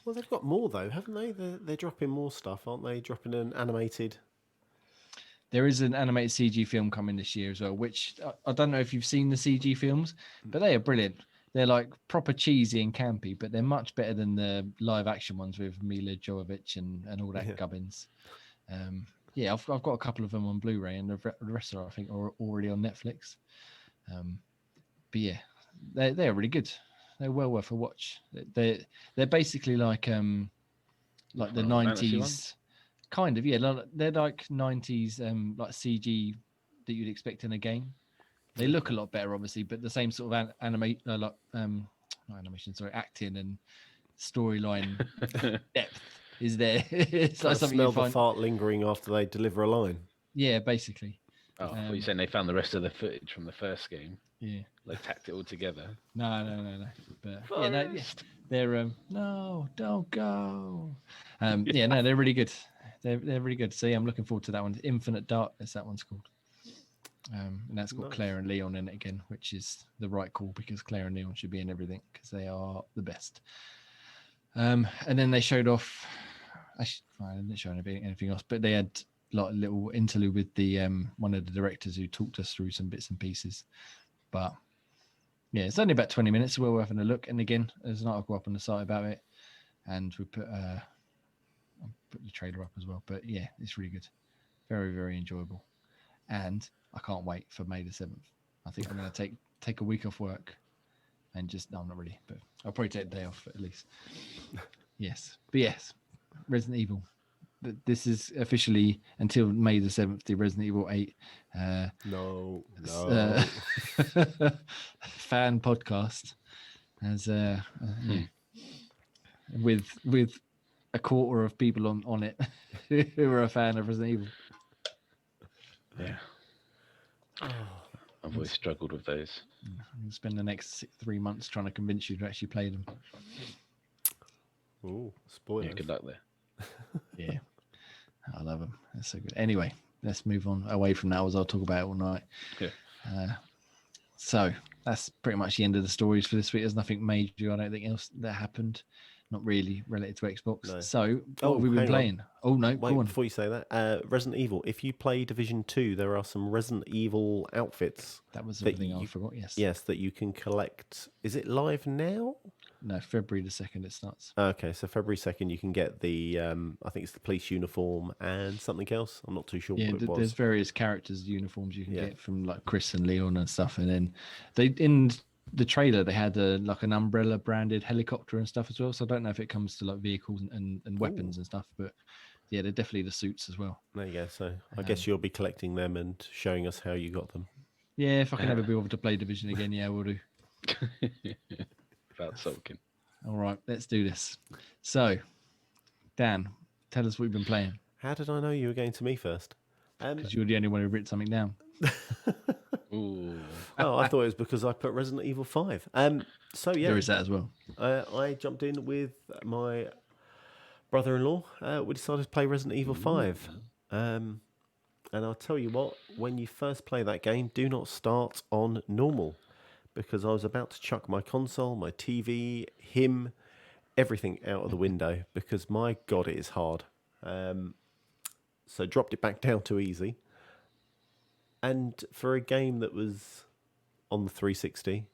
well, they've got more though, haven't they? They're dropping more stuff, aren't they? Dropping an animated. There is an animated CG film coming this year as well, which I don't know if you've seen the CG films, but they are brilliant. They're like proper cheesy and campy, but they're much better than the live action ones with Mila Jovovich and all that gubbins. Yeah, I've got a couple of them on Blu-ray, and the rest of them, I think, are already on Netflix. But yeah, they're really good. They're well worth a watch. They're basically like the 90s, kind of, yeah. They're like 90s like CG that you'd expect in a game. They look a lot better, obviously, but the same sort of acting and storyline depth is there. It's like something smell you find. The fart lingering after they deliver a line. Yeah, basically. Oh, you're saying they found the rest of the footage from the first game? Yeah, they tacked it all together. No. But they're no, don't go. Yeah, no, they're really good. They're really good. So yeah, I'm looking forward to that one. Infinite Darkness, that one's called. And that's got Claire and Leon in it again, which is the right call, because Claire and Leon should be in everything because they are the best. And then they showed off. I didn't show anything else, but they had like a little interlude with the one of the directors who talked us through some bits and pieces. But yeah, it's only about 20 minutes. So we're having a look. And again, there's an article up on the site about it, and we put I'll put the trailer up as well. But yeah, it's really good, very very enjoyable, and I can't wait for May the 7th. I think I'm going to take a week off work, and just no, I'm not really, but I'll probably take a day off at least. Yes, but yes, Resident Evil. This is officially until May the 7th. The Resident Evil 8 No. fan podcast, as with a quarter of people on it who are a fan of Resident Evil. Yeah. I've always struggled with those. I'll spend the next 3 months trying to convince you to actually play them. Oh, spoilers. Yeah, good luck there. Yeah, I love them. That's so good. Anyway, let's move on away from that, as I'll talk about it all night. Yeah. So that's pretty much the end of the stories for this week. There's nothing major, I don't think, else that happened. Not really related to Xbox. No. So what have we been playing? Oh no, Wait, go on. before you say that, Resident Evil. If you play Division 2, there are some Resident Evil outfits. That was the thing I forgot. Yes, that you can collect. Is it live now? No, February the 2nd it starts. Okay, so February 2nd you can get the, I think it's the police uniform and something else. I'm not too sure Yeah, what it was. there's various characters' uniforms you can get from like Chris and Leon and stuff. And then they in the trailer they had like an Umbrella branded helicopter and stuff as well. So I don't know if it comes to like vehicles and weapons and stuff, but yeah, they're definitely the suits as well. There you go. So I guess you'll be collecting them and showing us how you got them. Yeah, if I can ever be able to play Division again, yeah, we'll do. Without sulking. All right, let's do this. So, Dan, tell us what you've been playing. How did I know you were going to me first? Because you're the only one who written something down. Ooh. Oh, I thought it was because I put Resident Evil 5. So yeah, There is that as well. I jumped in with my brother-in-law. We decided to play Resident Evil 5. And I'll tell you what, when you first play that game, do not start on normal, because I was about to chuck my console, my TV, him, everything out of the window, because my God, it is hard. So dropped it back down to easy. And for a game that was on the 360,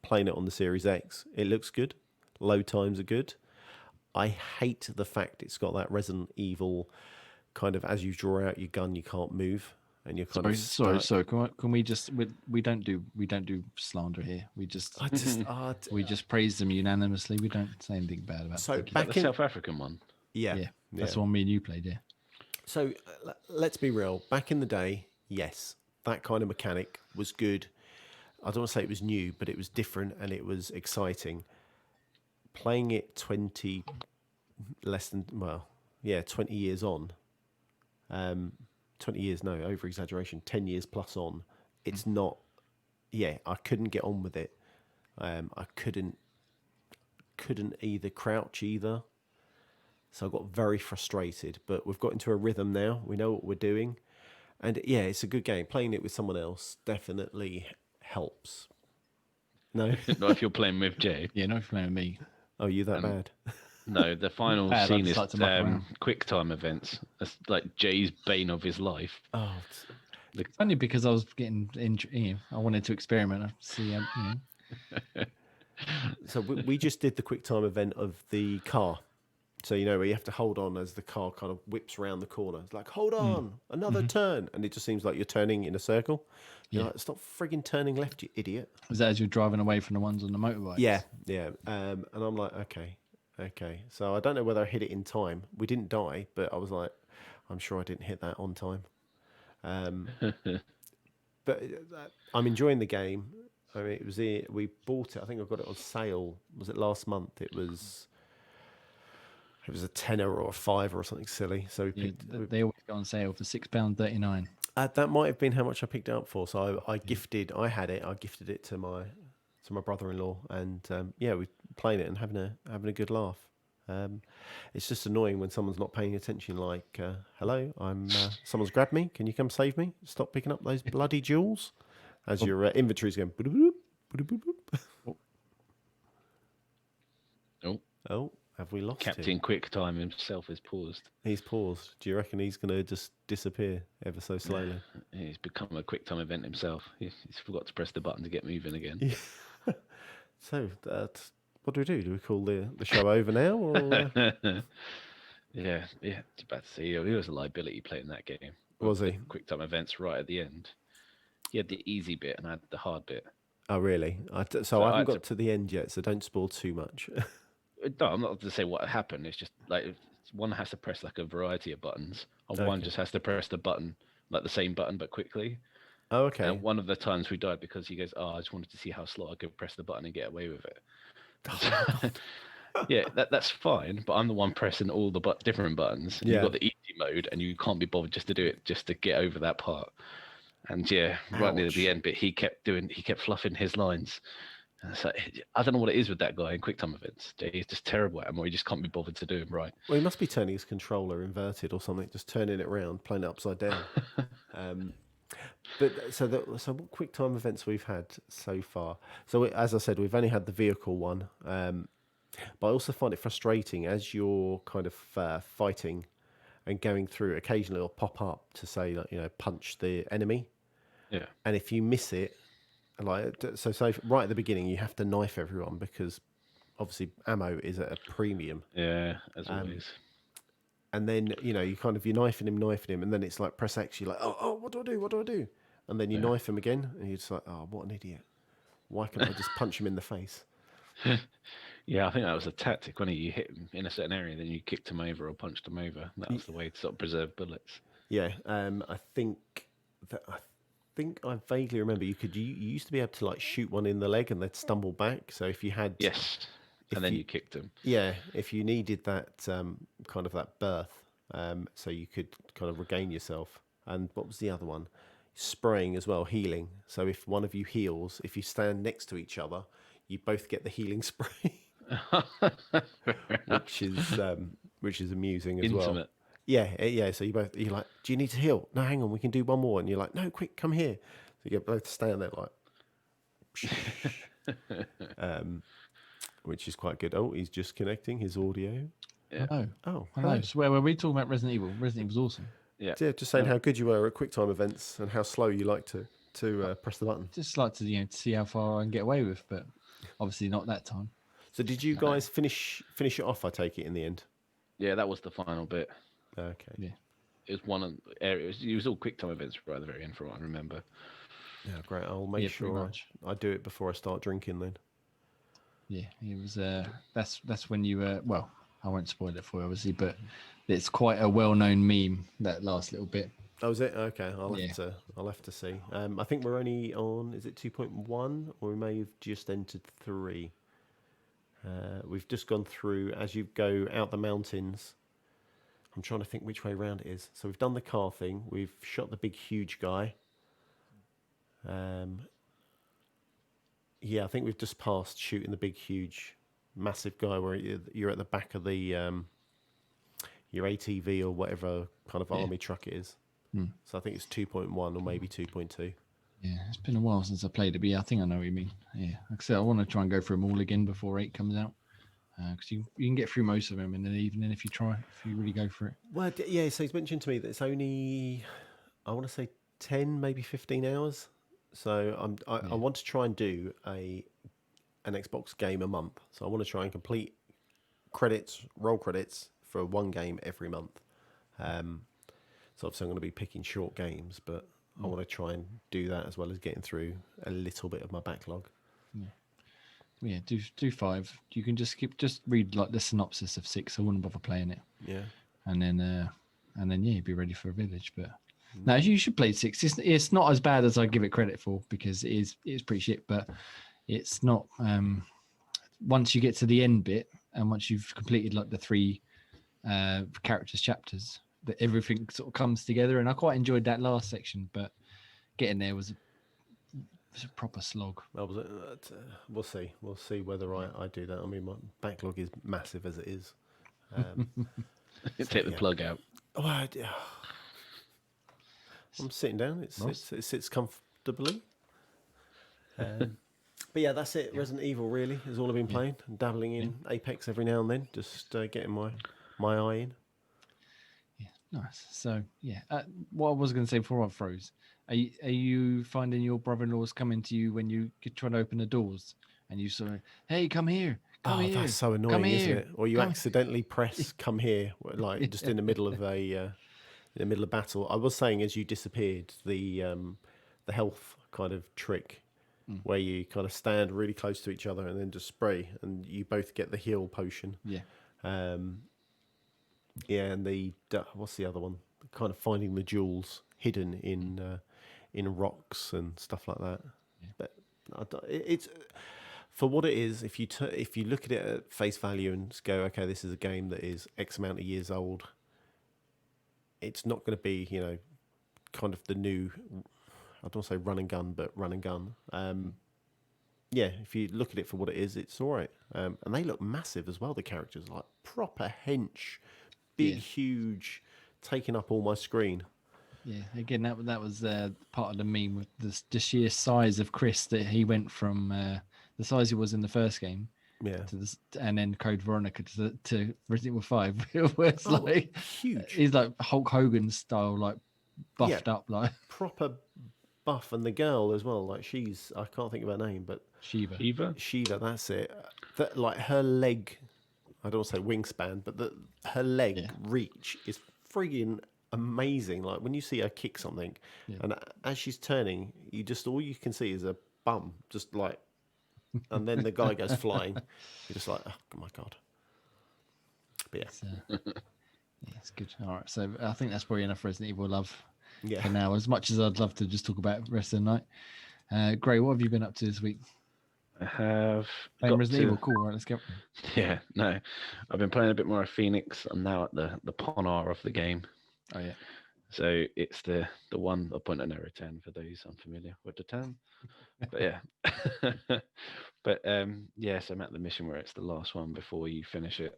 playing it on the Series X, it looks good. Load times are good. I hate the fact it's got that Resident Evil kind of, as you draw out your gun, you can't move, and you're kind of sorry. Can we just we don't do slander here. We just we just praise them unanimously. We don't say anything bad about. So Back the South African one. Yeah, that's the one me and you played. Yeah. So let's be real. Back in the day, yes, that kind of mechanic was good. I don't want to say it was new, but it was different and it was exciting. Playing it 20 years on, 20 years, no, over exaggeration, 10 years plus on, it's not, I couldn't get on with it. I couldn't either crouch either. So I got very frustrated, but we've got into a rhythm now. We know what we're doing. And yeah, it's a good game. Playing it with someone else definitely helps. No? Not if you're playing with Jay. Yeah, not if you're playing with me. Oh, you that bad? No, the final Bad, I scene just is like to muck around. quick time events. That's like Jay's bane of his life. Oh, It's only because I was getting I wanted to experiment and see. So we just did the quick time event of the car. So, where you have to hold on as the car kind of whips around the corner. It's like, hold on, another turn. And it just seems like you're turning in a circle. You're like, stop frigging turning left, you idiot. Was that as you're driving away from the ones on the motorbikes? Yeah. And I'm like, okay. So I don't know whether I hit it in time. We didn't die, but I was like, I'm sure I didn't hit that on time. But I'm enjoying the game. I mean, we bought it. I think I got it on sale. Was it last month? It was a tenner or a fiver or something silly. So they always go on sale for £6.39. That might have been how much I picked it up for. So I gifted it to my brother-in-law, and we're playing it and having a good laugh. It's just annoying when someone's not paying attention. Like, hello, someone's grabbed me. Can you come save me? Stop picking up those bloody jewels. As your inventory's going. Oh. Have we lost Captain him? QuickTime himself is paused. He's paused. Do you reckon he's going to just disappear ever so slowly? He's become a QuickTime event himself. He's forgot to press the button to get moving again. Yeah. So, what do we do? Do we call the show over now? Or, Yeah. It's about to say he was a liability playing that game. Was The he? QuickTime events right at the end. He had the easy bit and I had the hard bit. Oh, really? So I haven't got to the end yet, so don't spoil too much. No, I'm not going to say what happened. It's just like one has to press like a variety of buttons, and one just has to press the button, like the same button but quickly. Oh, okay. And one of the times we died because he goes, "Oh, I just wanted to see how slow I could press the button and get away with it." Yeah, that's fine, but I'm the one pressing all the different buttons. And You've got the easy mode, and you can't be bothered just to do it, just to get over that part. And yeah, right near the end bit, he kept fluffing his lines. And so I don't know what it is with that guy in QuickTime events. He's just terrible at them, or he just can't be bothered to do them right. Well, he must be turning his controller inverted or something, just turning it around, playing it upside down. But so what QuickTime events we've had so far? So as I said, we've only had the vehicle one, but I also find it frustrating as you're kind of fighting and going through. Occasionally, it'll pop up to say, like, punch the enemy. Yeah. And if you miss it, like so right at the beginning, you have to knife everyone because obviously ammo is at a premium. Yeah, as always. And then you're knifing him, and then it's like press X. You're like, oh, what do I do? What do I do? And then you knife him again, and you're just like, oh, what an idiot! Why can't I just punch him in the face? Yeah, I think that was a tactic. When you hit him in a certain area, then you kicked him over or punched him over. That was the way to sort of preserve bullets. Yeah, I think I vaguely remember you used to be able to like shoot one in the leg and they'd stumble back. So if you had and then you kicked him. Yeah, if you needed that kind of that birth, so you could kind of regain yourself. And what was the other one? Spraying as well, healing. So if one of you heals, if you stand next to each other, you both get the healing spray, which is amusing as well. Intimate. Yeah. So you're like, do you need to heal? No, hang on, we can do one more. And you're like, no, quick, come here. So you both stand there like, which is quite good. Oh, he's just connecting his audio. Yeah. Oh, hello. So where were we talking about Resident Evil? Resident Evil's awesome. Yeah, just saying how good you were at QuickTime events and how slow you like to press the button. Just like to to see how far I can get away with, but obviously not that time. So did you guys finish it off? I take it in the end. Yeah, that was the final bit. Okay. Yeah. It was one of the areas. It was all QuickTime events right at the very end, from what I remember. Yeah, great. I'll make sure I do it before I start drinking then. Yeah, it was. That's when you well, I won't spoil it for you, obviously, but it's quite a well-known meme, that last little bit. Oh, is it? Okay, I'll have to see. I think we're only on, is it 2.1, or we may have just entered 3. We've just gone through as you go out the mountains. I'm trying to think which way around it is. So we've done the car thing. We've shot the big, huge guy. Yeah, I think we've just passed shooting the big, huge, massive guy where you're at the back of the your ATV or whatever kind of army truck it is. So I think it's 2.1 or maybe 2.2. Yeah, it's been a while since I played it, but yeah, I think I know what you mean. Yeah, like I said, I want to try and go through them all again before 8 comes out. Because you can get through most of them in an evening if you really go for it. Well, yeah, so he's mentioned to me that it's only, I want to say 10, maybe 15 hours. So I want to try and do an Xbox game a month. So I want to try and complete roll credits for one game every month. So obviously I'm going to be picking short games, but I want to try and do that as well as getting through a little bit of my backlog. Yeah, do 5. You can just read like the synopsis of 6. I wouldn't bother playing it. Yeah, and then you'd be ready for a village. But no, you should play 6. It's not as bad as I give it credit for, because it's pretty shit. But it's not. Once you get to the end bit and once you've completed like the 3 characters chapters, that everything sort of comes together. And I quite enjoyed that last section, but getting there was a proper slog. Well, was it? We'll see whether I do that. I mean, my backlog is massive as it is. Take the plug out. Oh, I'm sitting down. It sits comfortably. But yeah, that's it. Resident Evil really is all I've been playing, and dabbling in Apex every now and then, just getting my eye in. Yeah, nice. So yeah, what I was going to say before I froze, are you finding your brother-in-laws coming to you when you try to open the doors and you sort of, hey, come here, come Oh, here, that's so come annoying, isn't here, it? Or you come. accidentally press "come here," like just in the middle of battle. I was saying as you disappeared, the health kind of trick where you kind of stand really close to each other and then just spray, and you both get the heal potion. Yeah, Um, yeah, and what's the other one? Kind of finding the jewels hidden in rocks and stuff like that. Yeah. But it's for what it is. If you look at it at face value and just go, okay, this is a game that is X amount of years old. It's not going to be, kind of the new. I don't want to say run and gun, but run and gun. Yeah, if you look at it for what it is, it's all right. And they look massive as well. The characters like proper hench, big, huge, taking up all my screen. Yeah, again, that was part of the meme with the sheer size of Chris, that he went from the size he was in the first game, Yeah, to this, and then Code Veronica to Resident Evil 5, where it's like huge. he's like Hulk Hogan style, like buffed up, like proper buff, and the girl as well. Like I can't think of her name, but Shiva. Shiva, that's it. That like her leg. I don't want to say wingspan, but her leg reach is frigging amazing. Like when you see her kick something, and as she's turning, all you can see is a bum, just like, and then the guy goes flying. You're just like, oh my god. But yeah, It's good. All right, so I think that's probably enough Resident Evil love yeah. for now. As much as I'd love to just talk about the rest of the night. Gray, what have you been up to this week? I have Playing Resident Evil. Cool. Right, let's go. Yeah, no, I've been playing a bit more of Phoenix. I'm now at the Ponar of the game. Oh yeah. So it's the one, the point of no return for those unfamiliar with the term. But yeah, but yeah, so I'm at the mission where it's the last one before you finish it,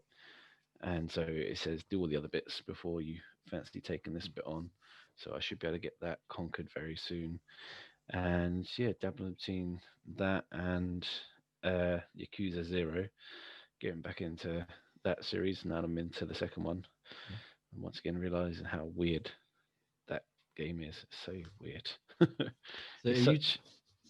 and so it says do all the other bits before you fancy taking this bit on. So I should be able to get that conquered very soon. And yeah, dabbling between that and Yakuza 0, getting back into that series. Now I'm into the second one, and once again realizing how weird that game is. So weird. So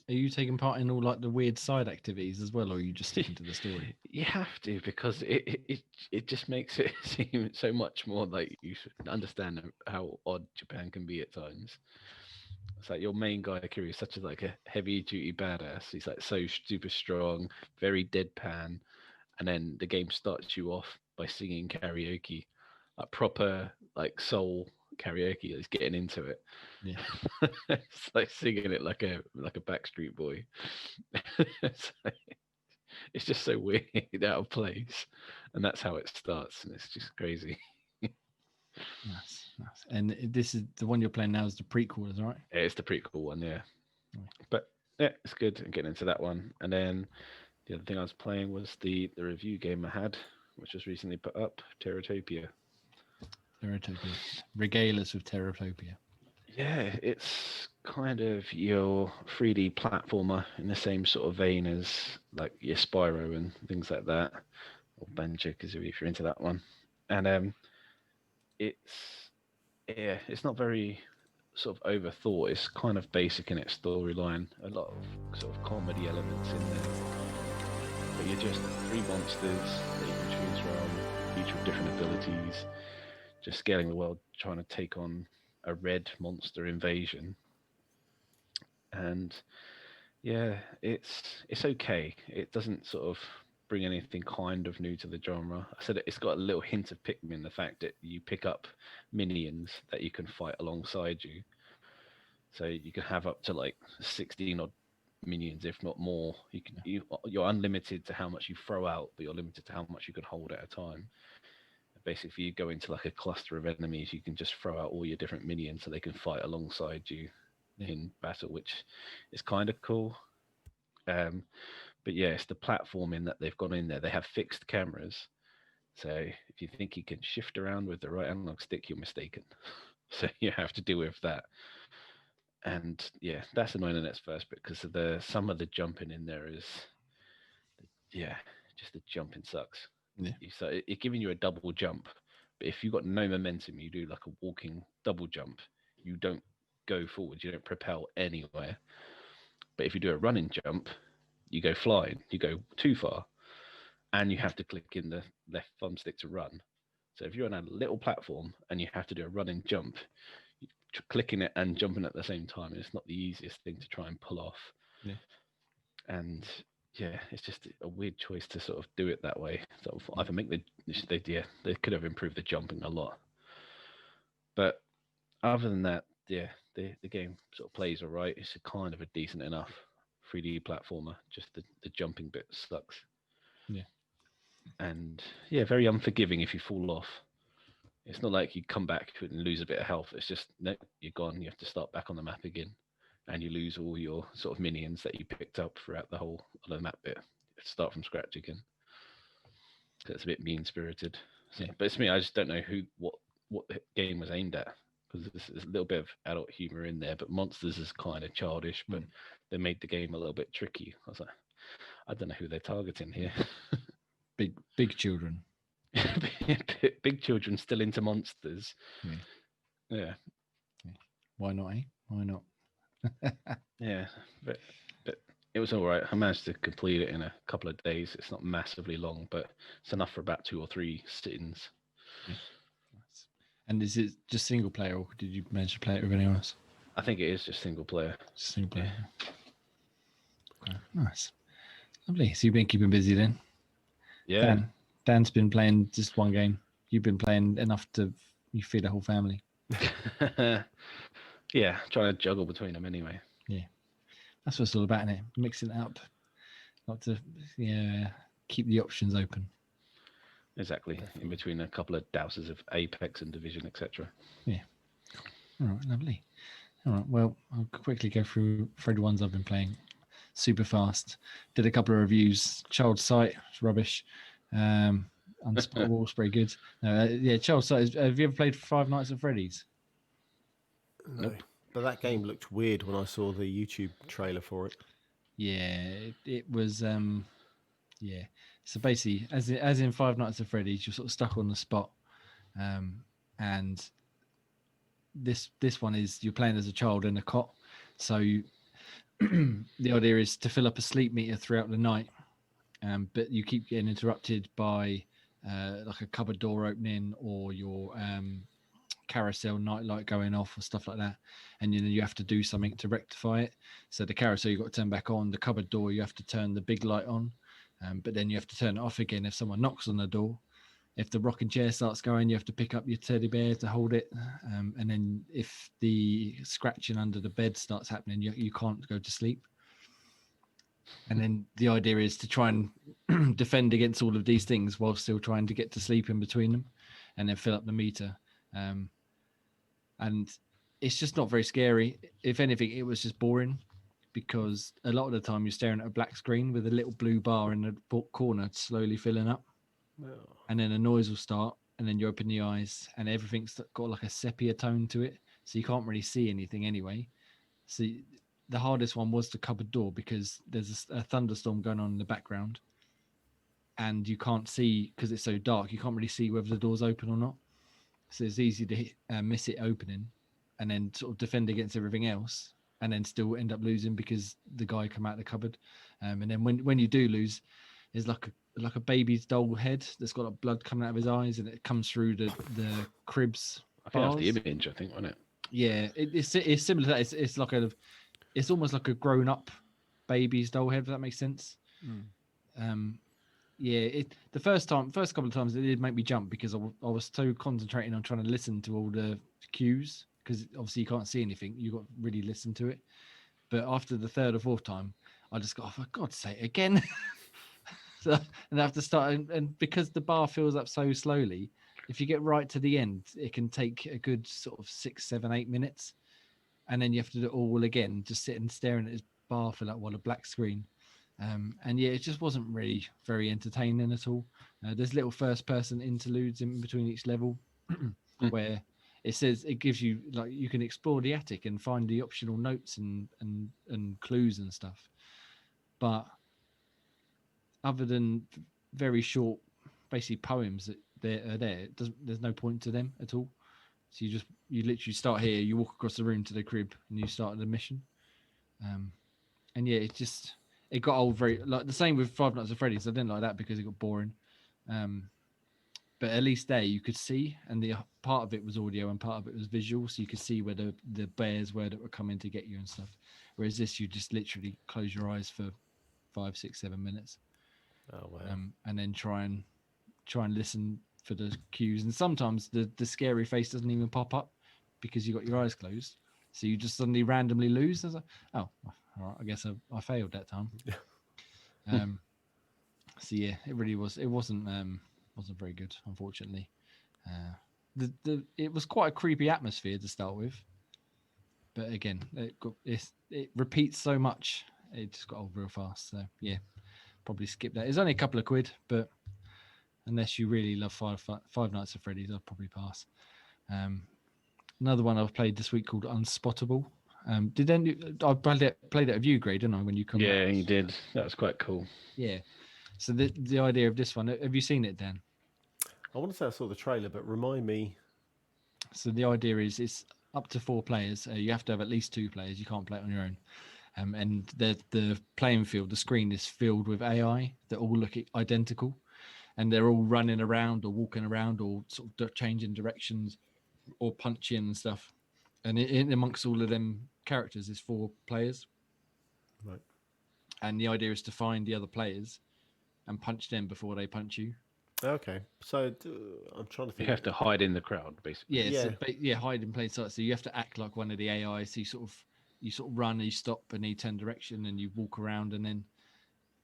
are you taking part in all like the weird side activities as well, or are you just sticking to the story? You have to, because it just makes it seem so much more like you should understand how odd Japan can be at times. It's like your main guy, Akira, is such a heavy duty badass. He's like so super strong, very deadpan, and then the game starts you off by singing karaoke, like proper like soul karaoke. He's getting into it. Yeah. It's like singing it like a Backstreet Boy. It's just so weird, out of place, and that's how it starts, and it's just crazy. Nice. And this is the one you're playing now, is the prequel, is that right? Yeah, it's the prequel one, yeah. Right. But yeah, it's good. I'm getting into that one, and then the other thing I was playing was the review game I had, which was recently put up, Terratopia. Regale us with Terratopia. Yeah, it's kind of your 3D platformer in the same sort of vein as like your Spyro and things like that, or Banjo-Kazooie if you're into that one. And it's not very sort of overthought. It's kind of basic in its storyline. A lot of sort of comedy elements in there. But you're just 3 monsters that you can choose from, each with different abilities, just scaling the world, trying to take on a red monster invasion. And yeah, it's okay. It doesn't sort of bring anything kind of new to the genre. I said it's got a little hint of Pikmin, the fact that you pick up minions that you can fight alongside you. So you can have up to like 16 odd minions, if not more. You're unlimited to how much you throw out, but you're limited to how much you can hold at a time. Basically, if you go into like a cluster of enemies, you can just throw out all your different minions so they can fight alongside you in battle, which is kind of cool. But yeah, it's the platforming that they've got in there. They have fixed cameras, so if you think you can shift around with the right analog stick, you're mistaken. So you have to deal with that. And yeah, that's annoying in its first bit because some of the jumping in there is, yeah, just the jumping sucks. Yeah. So it's giving you a double jump, but if you've got no momentum, you do like a walking double jump. You don't go forward. You don't propel anywhere. But if you do a running jump, you go flying. You go too far, and you have to click in the left thumbstick to run. So if you're on a little platform and you have to do a running jump, clicking it and jumping at the same time, it's not the easiest thing to try and pull off. Yeah. And yeah, it's just a weird choice to sort of do it that way. So either make they could have improved the jumping a lot. But other than that, yeah, the game sort of plays all right. It's a kind of a decent enough 3D platformer. Just the jumping bit sucks. Yeah. And yeah, very unforgiving if you fall off. It's not like you come back and lose a bit of health. It's just, no, you're gone. You have to start back on the map again. And you lose all your sort of minions that you picked up throughout the whole of the map bit. You have to start from scratch again. So it's a bit mean-spirited. So, Yeah. but it's me, I just don't know what the game was aimed at. Because there's a little bit of adult humor in there, but Monsters is kind of childish, but they made the game a little bit tricky. I was like, I don't know who they're targeting here. Big children. Big children still into Monsters. Yeah. Why not, eh? Why not? Yeah, but it was all right. I managed to complete it in a couple of days. It's not massively long, but it's enough for about 2 or 3 sittings. Yeah. Nice. And is it just single player, or did you manage to play it with anyone else? I think it is just single player. Single player. Yeah. Okay. Nice. Lovely. So you've been keeping busy then? Yeah. Dan's been playing just one game. You've been playing enough to you feed a whole family. Yeah, trying to juggle between them anyway. Yeah. That's what it's all about, isn't it? Mixing it up. Not to keep the options open. Exactly. In between a couple of douses of Apex and Division, etc. Yeah. All right, lovely. All right, well, I'll quickly go through the ones I've been playing super fast. Did a couple of reviews. Child Sight, it's rubbish. Unspotable, it's very good. Child Sight. Have you ever played Five Nights at Freddy's? No. Nope. But that game looked weird when I saw the YouTube trailer for it. Yeah, it was. So basically, as in Five Nights at Freddy's, you're sort of stuck on the spot, and this one is you're playing as a child in a cot. So the idea is to fill up a sleep meter throughout the night, but you keep getting interrupted by like a cupboard door opening or your carousel nightlight going off or stuff like that, and then you have to do something to rectify it. So the carousel you've got to turn back on, the cupboard door you have to turn the big light on, but then you have to turn it off again if someone knocks on the door. If the rocking chair starts going, you have to pick up your teddy bear to hold it, and then if the scratching under the bed starts happening, you can't go to sleep. And then the idea is to try and defend against all of these things while still trying to get to sleep in between them, and then fill up the meter. And it's just not very scary. If anything, it was just boring because a lot of the time you're staring at a black screen with a little blue bar in the corner slowly filling up. Oh. And then a noise will start, and then you open the eyes, and everything's got like a sepia tone to it, so you can't really see anything anyway. So the hardest one was the cupboard door because there's a thunderstorm going on in the background, and you can't see because it's so dark. You can't really see whether the door's open or not. So it's easy to miss it opening, and then sort of defend against everything else, and then still end up losing because the guy come out of the cupboard. And then when you do lose, there's like a baby's doll head that's got like blood coming out of his eyes, and it comes through the cribs. I think that's the image. I think, wasn't it? Yeah, it's similar to that. It's almost like a grown up baby's doll head. If that makes sense. The first couple of times it did make me jump because I was so concentrating on trying to listen to all the cues, because obviously you can't see anything. You got to really listen to it. But after the third or fourth time, I just got, oh, for God's sake, again. And I have to start, and because the bar fills up so slowly, if you get right to the end, it can take a good sort of 6, 7, 8 minutes, and then you have to do it all again, just sitting staring at this bar fill up while a black screen. And yeah, it just wasn't really very entertaining at all. There's little first-person interludes in between each level where it says it gives you like you can explore the attic and find the optional notes and clues and stuff, but other than very short, basically poems that are there, it doesn't. There's no point to them at all. So you literally start here, you walk across the room to the crib, and you start the mission. And yeah, it got old very like the same with Five Nights at Freddy's. I didn't like that because it got boring. But at least there you could see, and the part of it was audio and part of it was visual, so you could see where the bears were that were coming to get you and stuff. Whereas this, you just literally close your eyes for 5, 6, 7 minutes, Oh wow. and then try and listen for the cues. And sometimes the scary face doesn't even pop up because you got your eyes closed, so you just suddenly randomly lose. I was like, oh, all right, I guess I failed that time. So yeah, it really was. It wasn't very good, unfortunately. It was quite a creepy atmosphere to start with, but again, it repeats so much, it just got old real fast. So yeah, probably skip that. It's only a couple of quid, but unless you really love Five Nights at Freddy's, I'll probably pass. Another one I've played this week called Unspottable. I played it with you, Gray, didn't I? When you come, yeah, you did. That was quite cool. Yeah. So the idea of this one, have you seen it, Dan? I want to say I saw the trailer, but remind me. So the idea is it's up to 4 players. You have to have at least 2 players. You can't play it on your own. And the playing field, the screen is filled with AI that all look identical, and they're all running around or walking around or sort of changing directions or punching and stuff. And in amongst all of them characters is 4 players. Right. And the idea is to find the other players and punch them before they punch you. Okay, so I'm trying to think. You have to hide in the crowd, basically. Yeah, hide in plain sight. So you have to act like one of the AI. So you sort of run, and you stop, and you turn direction, and you walk around, and then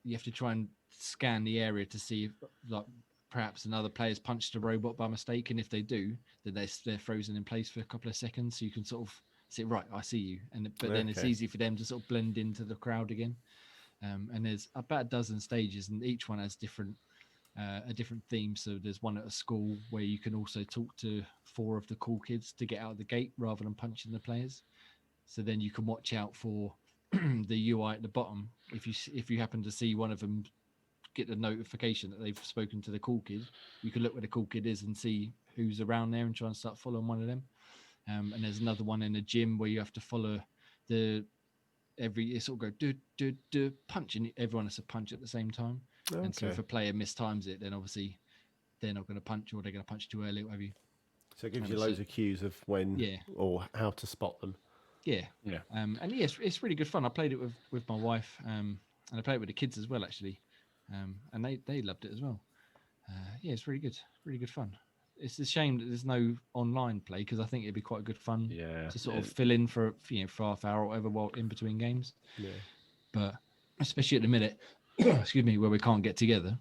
you have to try and scan the area to see if, like, perhaps another player's punched a robot by mistake, and if they do, then they're frozen in place for a couple of seconds. So you can sort of say, right, I see you, but then it's easy for them to sort of blend into the crowd again. And there's about a dozen stages, and each one has a different theme. So there's one at a school where you can also talk to 4 of the cool kids to get out of the gate rather than punching the players. So then you can watch out for the UI at the bottom. If you happen to see one of them get the notification that they've spoken to the cool kid, you can look where the cool kid is and see who's around there and try and start following one of them. And there's another one in a gym where you have to follow it sort of go do punch, and everyone has to punch at the same time. Okay. And so if a player mistimes it, then obviously they're not going to punch, or they're going to punch too early, or whatever. So it gives you loads of cues of when or how to spot them. Yeah. And yes, it's really good fun. I played it with my wife, and I played it with the kids as well, actually, and they loved it as well. It's really good fun. It's a shame that there's no online play, because I think it'd be quite good fun to sort of fill in for half hour or whatever while in between games. Yeah. But especially at the minute, excuse me, where we can't get together.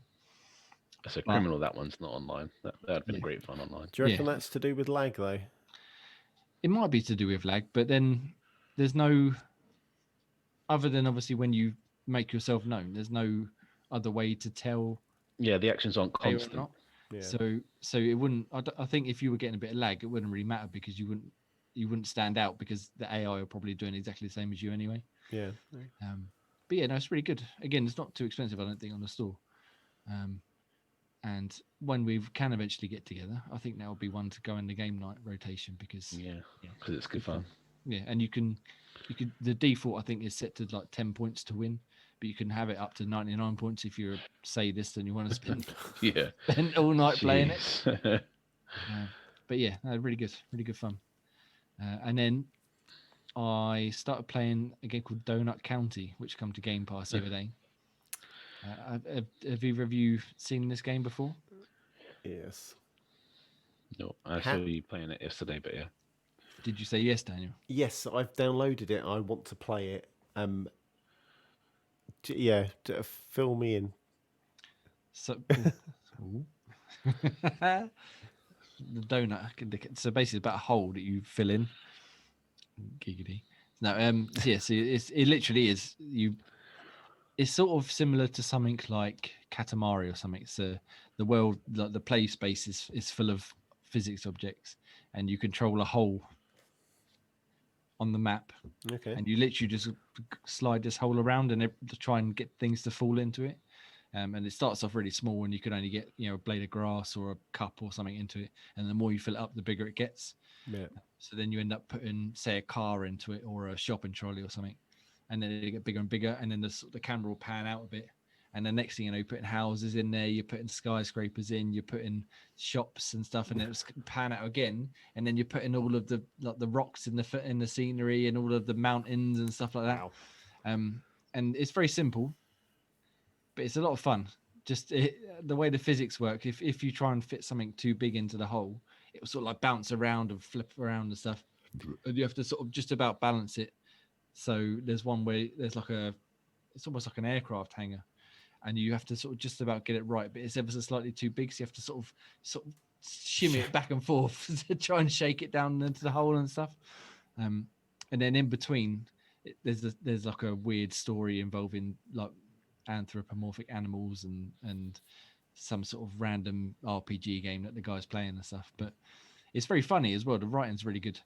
It's a criminal that one's not online. That'd been great fun online. Do you reckon that's to do with lag though? It might be to do with lag, but then there's no other than obviously when you make yourself known. There's no other way to tell. Yeah, the actions aren't constant. Yeah. So it wouldn't. I think if you were getting a bit of lag, it wouldn't really matter, because you wouldn't stand out, because the AI are probably doing exactly the same as you anyway. Yeah. But yeah, no, it's really good. Again, it's not too expensive, I don't think, on the store. And when we can eventually get together, I think that will be one to go in the game night rotation, because because it's good fun. Yeah, and you can the default I think is set to like 10 points to win, but you can have it up to 99 points if you're a sadist and you want to spend all night playing it. But yeah, no, really good fun. And then I started playing a game called Donut County, which come to Game Pass the other day. Have either of you seen this game before? Yes. No, I saw you playing it yesterday, but yeah. Did you say yes, Daniel? Yes, I've downloaded it. I want to play it. Fill me in. So, the donut. So basically, it's about a hole that you fill in. Giggity. No, so it literally is you. It's sort of similar to something like Katamari or something. So the world, like the play space, is full of physics objects, and you control a hole on the map, Okay. and you literally just slide this hole around and to try and get things to fall into it. And it starts off really small, and you can only get a blade of grass or a cup or something into it, and the more you fill it up, the bigger it gets. Yeah. So then you end up putting, say, a car into it or a shopping trolley or something, and then it get bigger and bigger, and then the camera will pan out a bit, and the next thing you know, you're putting houses in there, you're putting skyscrapers in, you're putting shops and stuff, and then it's pan out again, and then you're putting all of the rocks in the scenery and all of the mountains and stuff like that. Wow. And it's very simple, but it's a lot of fun. Just the way the physics work. If you try and fit something too big into the hole, it will sort of like bounce around and flip around and stuff, and you have to sort of just about balance it. So there's one where there's it's almost like an aircraft hangar, and you have to sort of just about get it right, but it's ever so slightly too big, so you have to sort of shimmy it back and forth to try and shake it down into the hole and stuff. And then in between, there's like a weird story involving like anthropomorphic animals and some sort of random RPG game that the guy's playing and stuff. But it's very funny as well. The writing's really good.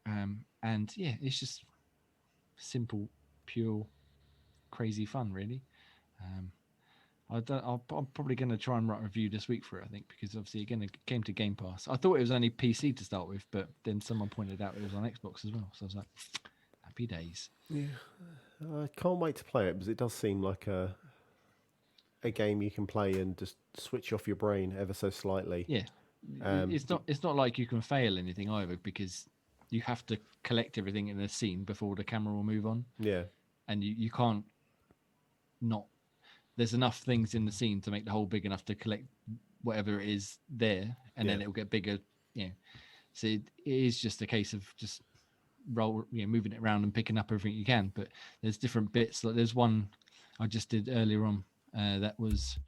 And yeah, it's just simple, pure, crazy fun, really. I'm probably going to try and write a review this week for it, I think, because obviously again it came to Game Pass. I thought it was only PC to start with, but then someone pointed out it was on Xbox as well. So I was like, happy days. Yeah. I can't wait to play it because it does seem like a game you can play and just switch off your brain ever so slightly. Yeah. It's not like you can fail anything either, because you have to collect everything in the scene before the camera will move on. Yeah. And you can't not. There's enough things in the scene to make the hole big enough to collect whatever it is there, and then it will get bigger. So it is just a case of just moving it around and picking up everything you can. But there's different bits. Like there's one I just did earlier on that was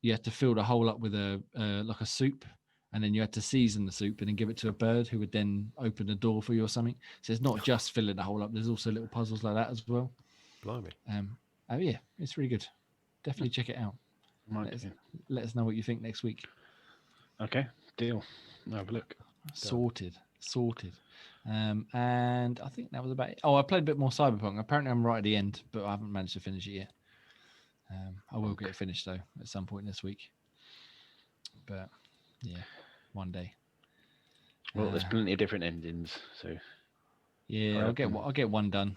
you had to fill the hole up with like a soup, and then you had to season the soup and then give it to a bird who would then open the door for you or something. So it's not just filling the hole up. There's also little puzzles like that as well. Blimey. Yeah, it's really good. Definitely check it out. Let us know what you think next week. Okay, deal. I'll have a look. Sorted. And I think that was about it. Oh, I played a bit more Cyberpunk. Apparently I'm right at the end, but I haven't managed to finish it yet. I will get it finished though at some point this week. But yeah, one day. Well, there's plenty of different endings, so yeah, I'll get one done.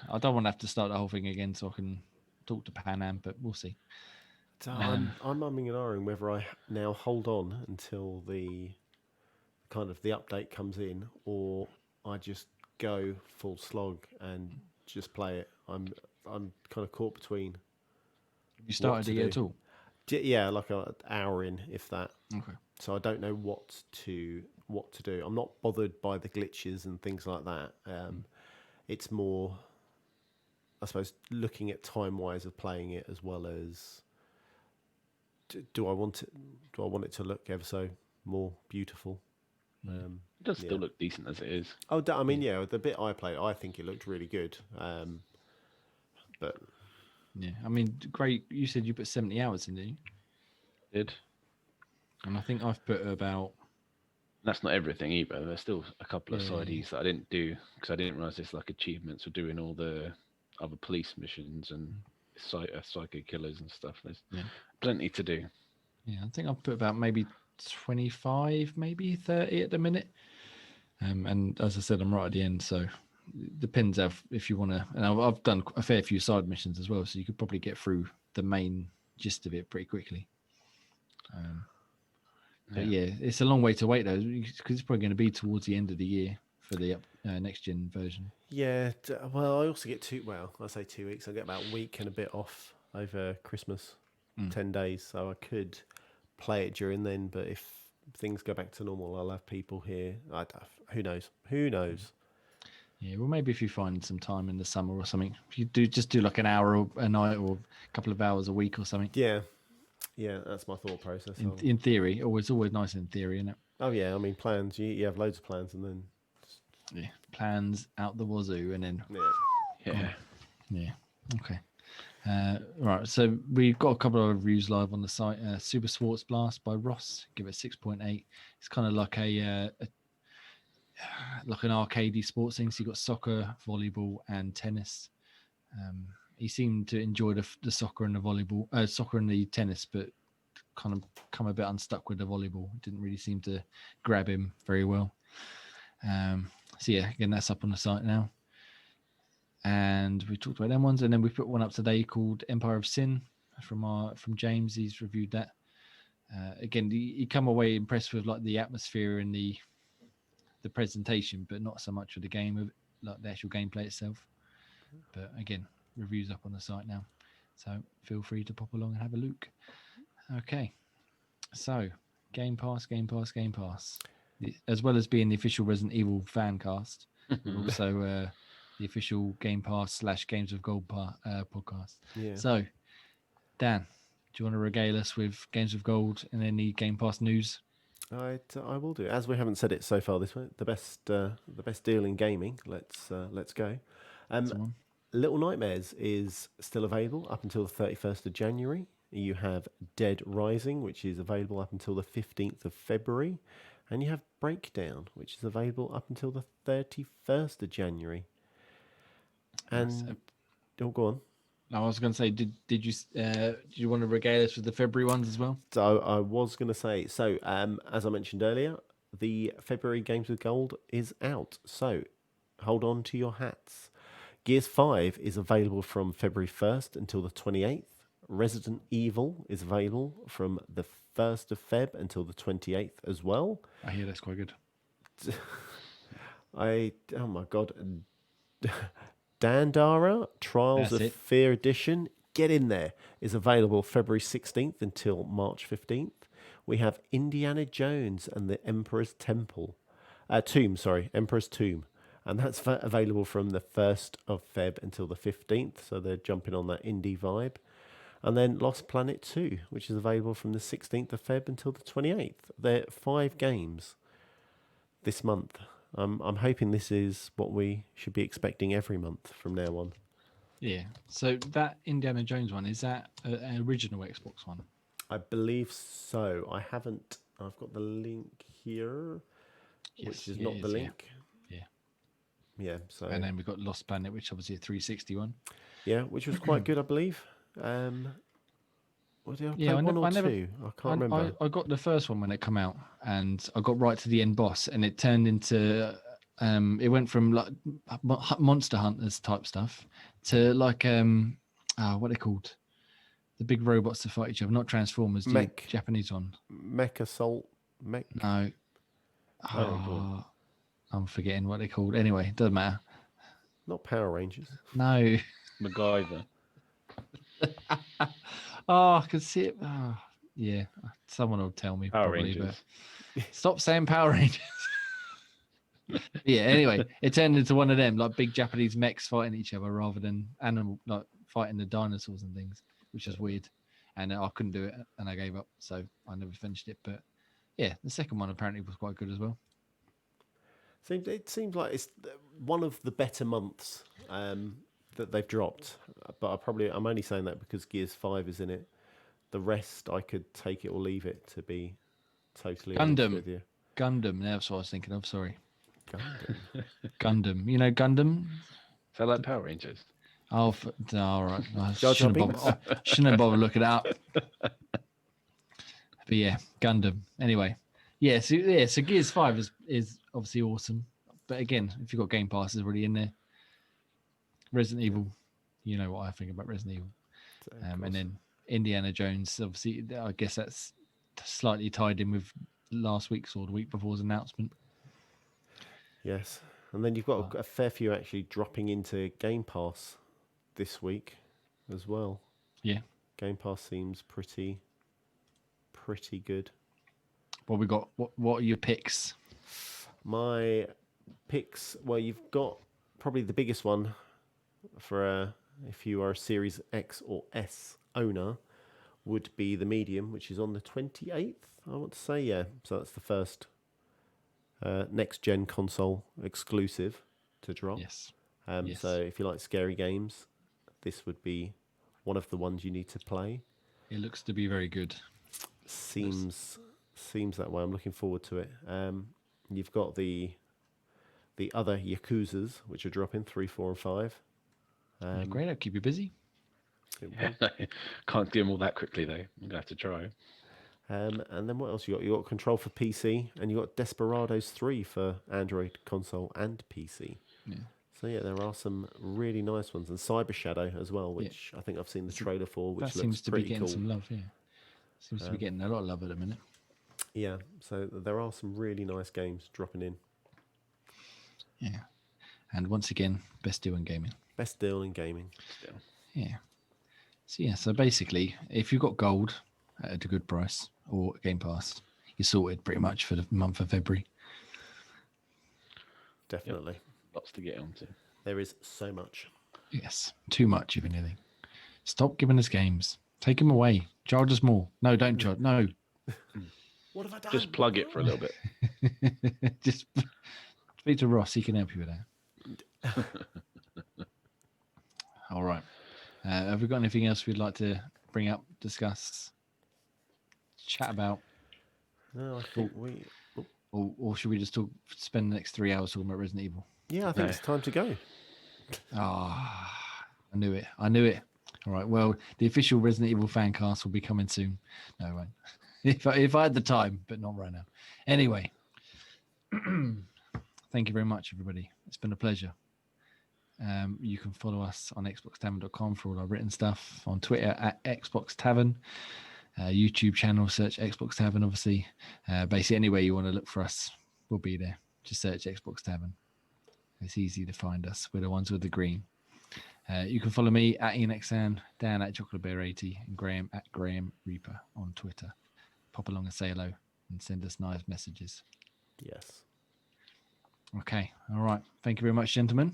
I don't want to have to start the whole thing again, so I can talk to Pan Am, but we'll see. So I'm umming and ahhing whether I now hold on until the update comes in, or I just go full slog and just play it. I'm kind of caught between. Have you started it yet at all? Yeah, like an hour in, if that. Okay. So I don't know what to do. I'm not bothered by the glitches and things like that. It's more, I suppose, looking at time-wise of playing it, as well as do I want it to look ever so more beautiful? It does still look decent as it is. Oh, I mean, yeah, the bit I played, I think it looked really good. But yeah, I mean, great. You said you put 70 hours in, didn't you? Did. And I think I've put about. That's not everything either. There's still a couple of sides that I didn't do because I didn't realize there's like achievements for doing all the other police missions and psycho killers and stuff. There's plenty to do. Yeah, I think I've put about maybe 25, maybe 30 at the minute. And as I said, I'm right at the end, so it depends if you want to. And I've done a fair few side missions as well, so you could probably get through the main gist of it pretty quickly. But yeah, it's a long way to wait though, because it's probably going to be towards the end of the year for the next gen version. Yeah, well, I also get 2 weeks. I get about a week and a bit off over Christmas, 10 days. So I could play it during then, but if things go back to normal, I'll have people here. Who knows? Yeah, well, maybe if you find some time in the summer or something, if you do like an hour a night or a couple of hours a week or something. Yeah, that's my thought process. In theory, it's always nice in theory, isn't it? Oh yeah, I mean plans. You have loads of plans, and then plans out the wazoo, and then yeah. Okay. Right, so we've got a couple of reviews live on the site. Super Sports Blast by Ross, give it 6.8. It's kind of like like an arcadey sports thing. So you've got soccer, volleyball, and tennis. He seemed to enjoy the soccer and the volleyball, soccer and the tennis, but kind of come a bit unstuck with the volleyball. It didn't really seem to grab him very well. So yeah, again, that's up on the site now. And we talked about them ones, and then we put one up today called Empire of Sin from James. He's reviewed that. Again, he come away impressed with like the atmosphere and the presentation, but not so much with the game, of like the actual gameplay itself. But again, reviews up on the site now, so feel free to pop along and have a look. Okay, so Game Pass, as well as being the official Resident Evil fan cast, also the official Game Pass / Games of Gold podcast. Yeah. So, Dan, do you want to regale us with Games of Gold and any Game Pass news? I will do. As we haven't said it so far this way, the best deal in gaming. Let's go. Little Nightmares is still available up until the 31st of January. You have Dead Rising, which is available up until the 15th of February. And you have Breakdown, which is available up until the 31st of January. And go on. I was going to say, did you want to regale us with the February ones as well? So I was going to say, as I mentioned earlier, the February Games with Gold is out. So hold on to your hats. Gears 5 is available from February 1st until the 28th. Resident Evil is available from the 1st of Feb until the 28th as well. I hear that's quite good. Oh my God. Dandara, Trials of Fear Edition, get in there, is available February 16th until March 15th. We have Indiana Jones and the Emperor's Tomb, Emperor's Tomb. And that's available from the 1st of Feb until the 15th, so they're jumping on that indie vibe. And then Lost Planet 2, which is available from the 16th of Feb until the 28th. They're 5 games this month. I'm hoping this is what we should be expecting every month from now on. Yeah. So that Indiana Jones one, is that an original Xbox one? I believe so. I've got the link here, which is not the link. Yeah. So. And then we've got Lost Planet, which obviously a 360 one. Yeah, which was quite good, I believe. Did I play one or two? I can't remember. I got the first one when it came out, and I got right to the end boss, and it turned into it went from like Monster Hunters type stuff to like what are they called? The big robots that fight each other, not Transformers, the Japanese one. Mech Assault. No. Oh, I'm forgetting what they're called. Anyway, doesn't matter. Not Power Rangers. No. MacGyver. Oh, I can see it. Oh, yeah, someone will tell me. Power probably, Rangers. But stop saying Power Rangers. Yeah. Anyway, it turned into one of them, like big Japanese mechs fighting each other rather than like fighting the dinosaurs and things, which is weird. And I couldn't do it, and I gave up, so I never finished it. But yeah, the second one apparently was quite good as well. It seems like it's one of the better months that they've dropped, but I'm only saying that because Gears 5 is in it. The rest, I could take it or leave it, to be totally honest with you. Gundam, that's what I was thinking of. Sorry, Gundam. Gundam. You know Gundam? Is that like Power Rangers? Oh, all right. I shouldn't have bothered looking it up. But yeah, Gundam. Anyway, so Gears 5 is obviously awesome. But again, if you've got Game Pass, it's already in there. Resident Evil, you know what I think about Resident Evil. And then Indiana Jones, obviously, I guess that's slightly tied in with last week's or the week before's announcement. Yes. And then you've got a fair few actually dropping into Game Pass this week as well. Yeah. Game Pass seems pretty good. Well, we got what are your picks? My picks, well, you've got probably the biggest one for if you are a Series X or S owner would be the Medium, which is on the 28th, I want to say. Yeah, so that's the first next gen console exclusive to drop. Yes. So if you like scary games, this would be one of the ones you need to play. It looks to be very good. Seems that way. I'm looking forward to it. You've got the other Yakuzas, which are dropping 3, 4, and 5. Yeah, great, that'll keep you busy. Can't do them all that quickly though. I'm gonna have to try. And then what else you got? You got Control for PC, and you got Desperados 3 for Android console and PC. Yeah. So yeah, there are some really nice ones, and Cyber Shadow as well, which I think I've seen the trailer for, which that looks seems to be pretty getting cool. some love. Yeah, seems to be getting a lot of love at the minute. Yeah, so there are some really nice games dropping in. Yeah, and once again, best deal in gaming. Best deal in gaming. Still. Yeah. So basically, if you've got gold at a good price or Game Pass, you're sorted pretty much for the month of February. Definitely. Lots to get onto. There is so much. Yes, too much, if anything. Stop giving us games. Take them away. Charge us more. No, don't charge. No. What have I done? Just plug it for a little bit. Just speak to Ross. He can help you with that. All right. Have we got anything else we'd like to bring up, discuss, chat about? No, I think we... Or should we just spend the next 3 hours talking about Resident Evil? Yeah, I think it's time to go. Ah, I knew it. All right. Well, the official Resident Evil fan cast will be coming soon. No, it won't. If I had the time, but not right now. Anyway, thank you very much, everybody. It's been a pleasure. You can follow us on xboxtavern.com for all our written stuff, on Twitter at Xbox Tavern, YouTube channel, search Xbox Tavern, obviously. Basically, anywhere you want to look for us, we'll be there. Just search Xbox Tavern. It's easy to find us. We're the ones with the green. You can follow me at IanXan, Dan at ChocolateBear80, and Graham at Graham Reaper on Twitter. Pop along and say hello and send us nice messages. Yes. Okay. All right. Thank you very much, gentlemen.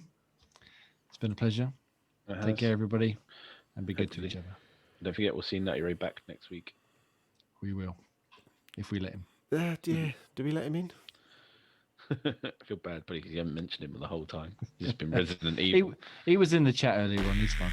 It's been a pleasure. Take care, everybody, and be good to each other. Don't forget, we'll see Nutty Ray back next week. We will, if we let him. Do we let him in? I feel bad, but you haven't mentioned him the whole time. He's just been Resident Evil. He was in the chat earlier on. He's fine.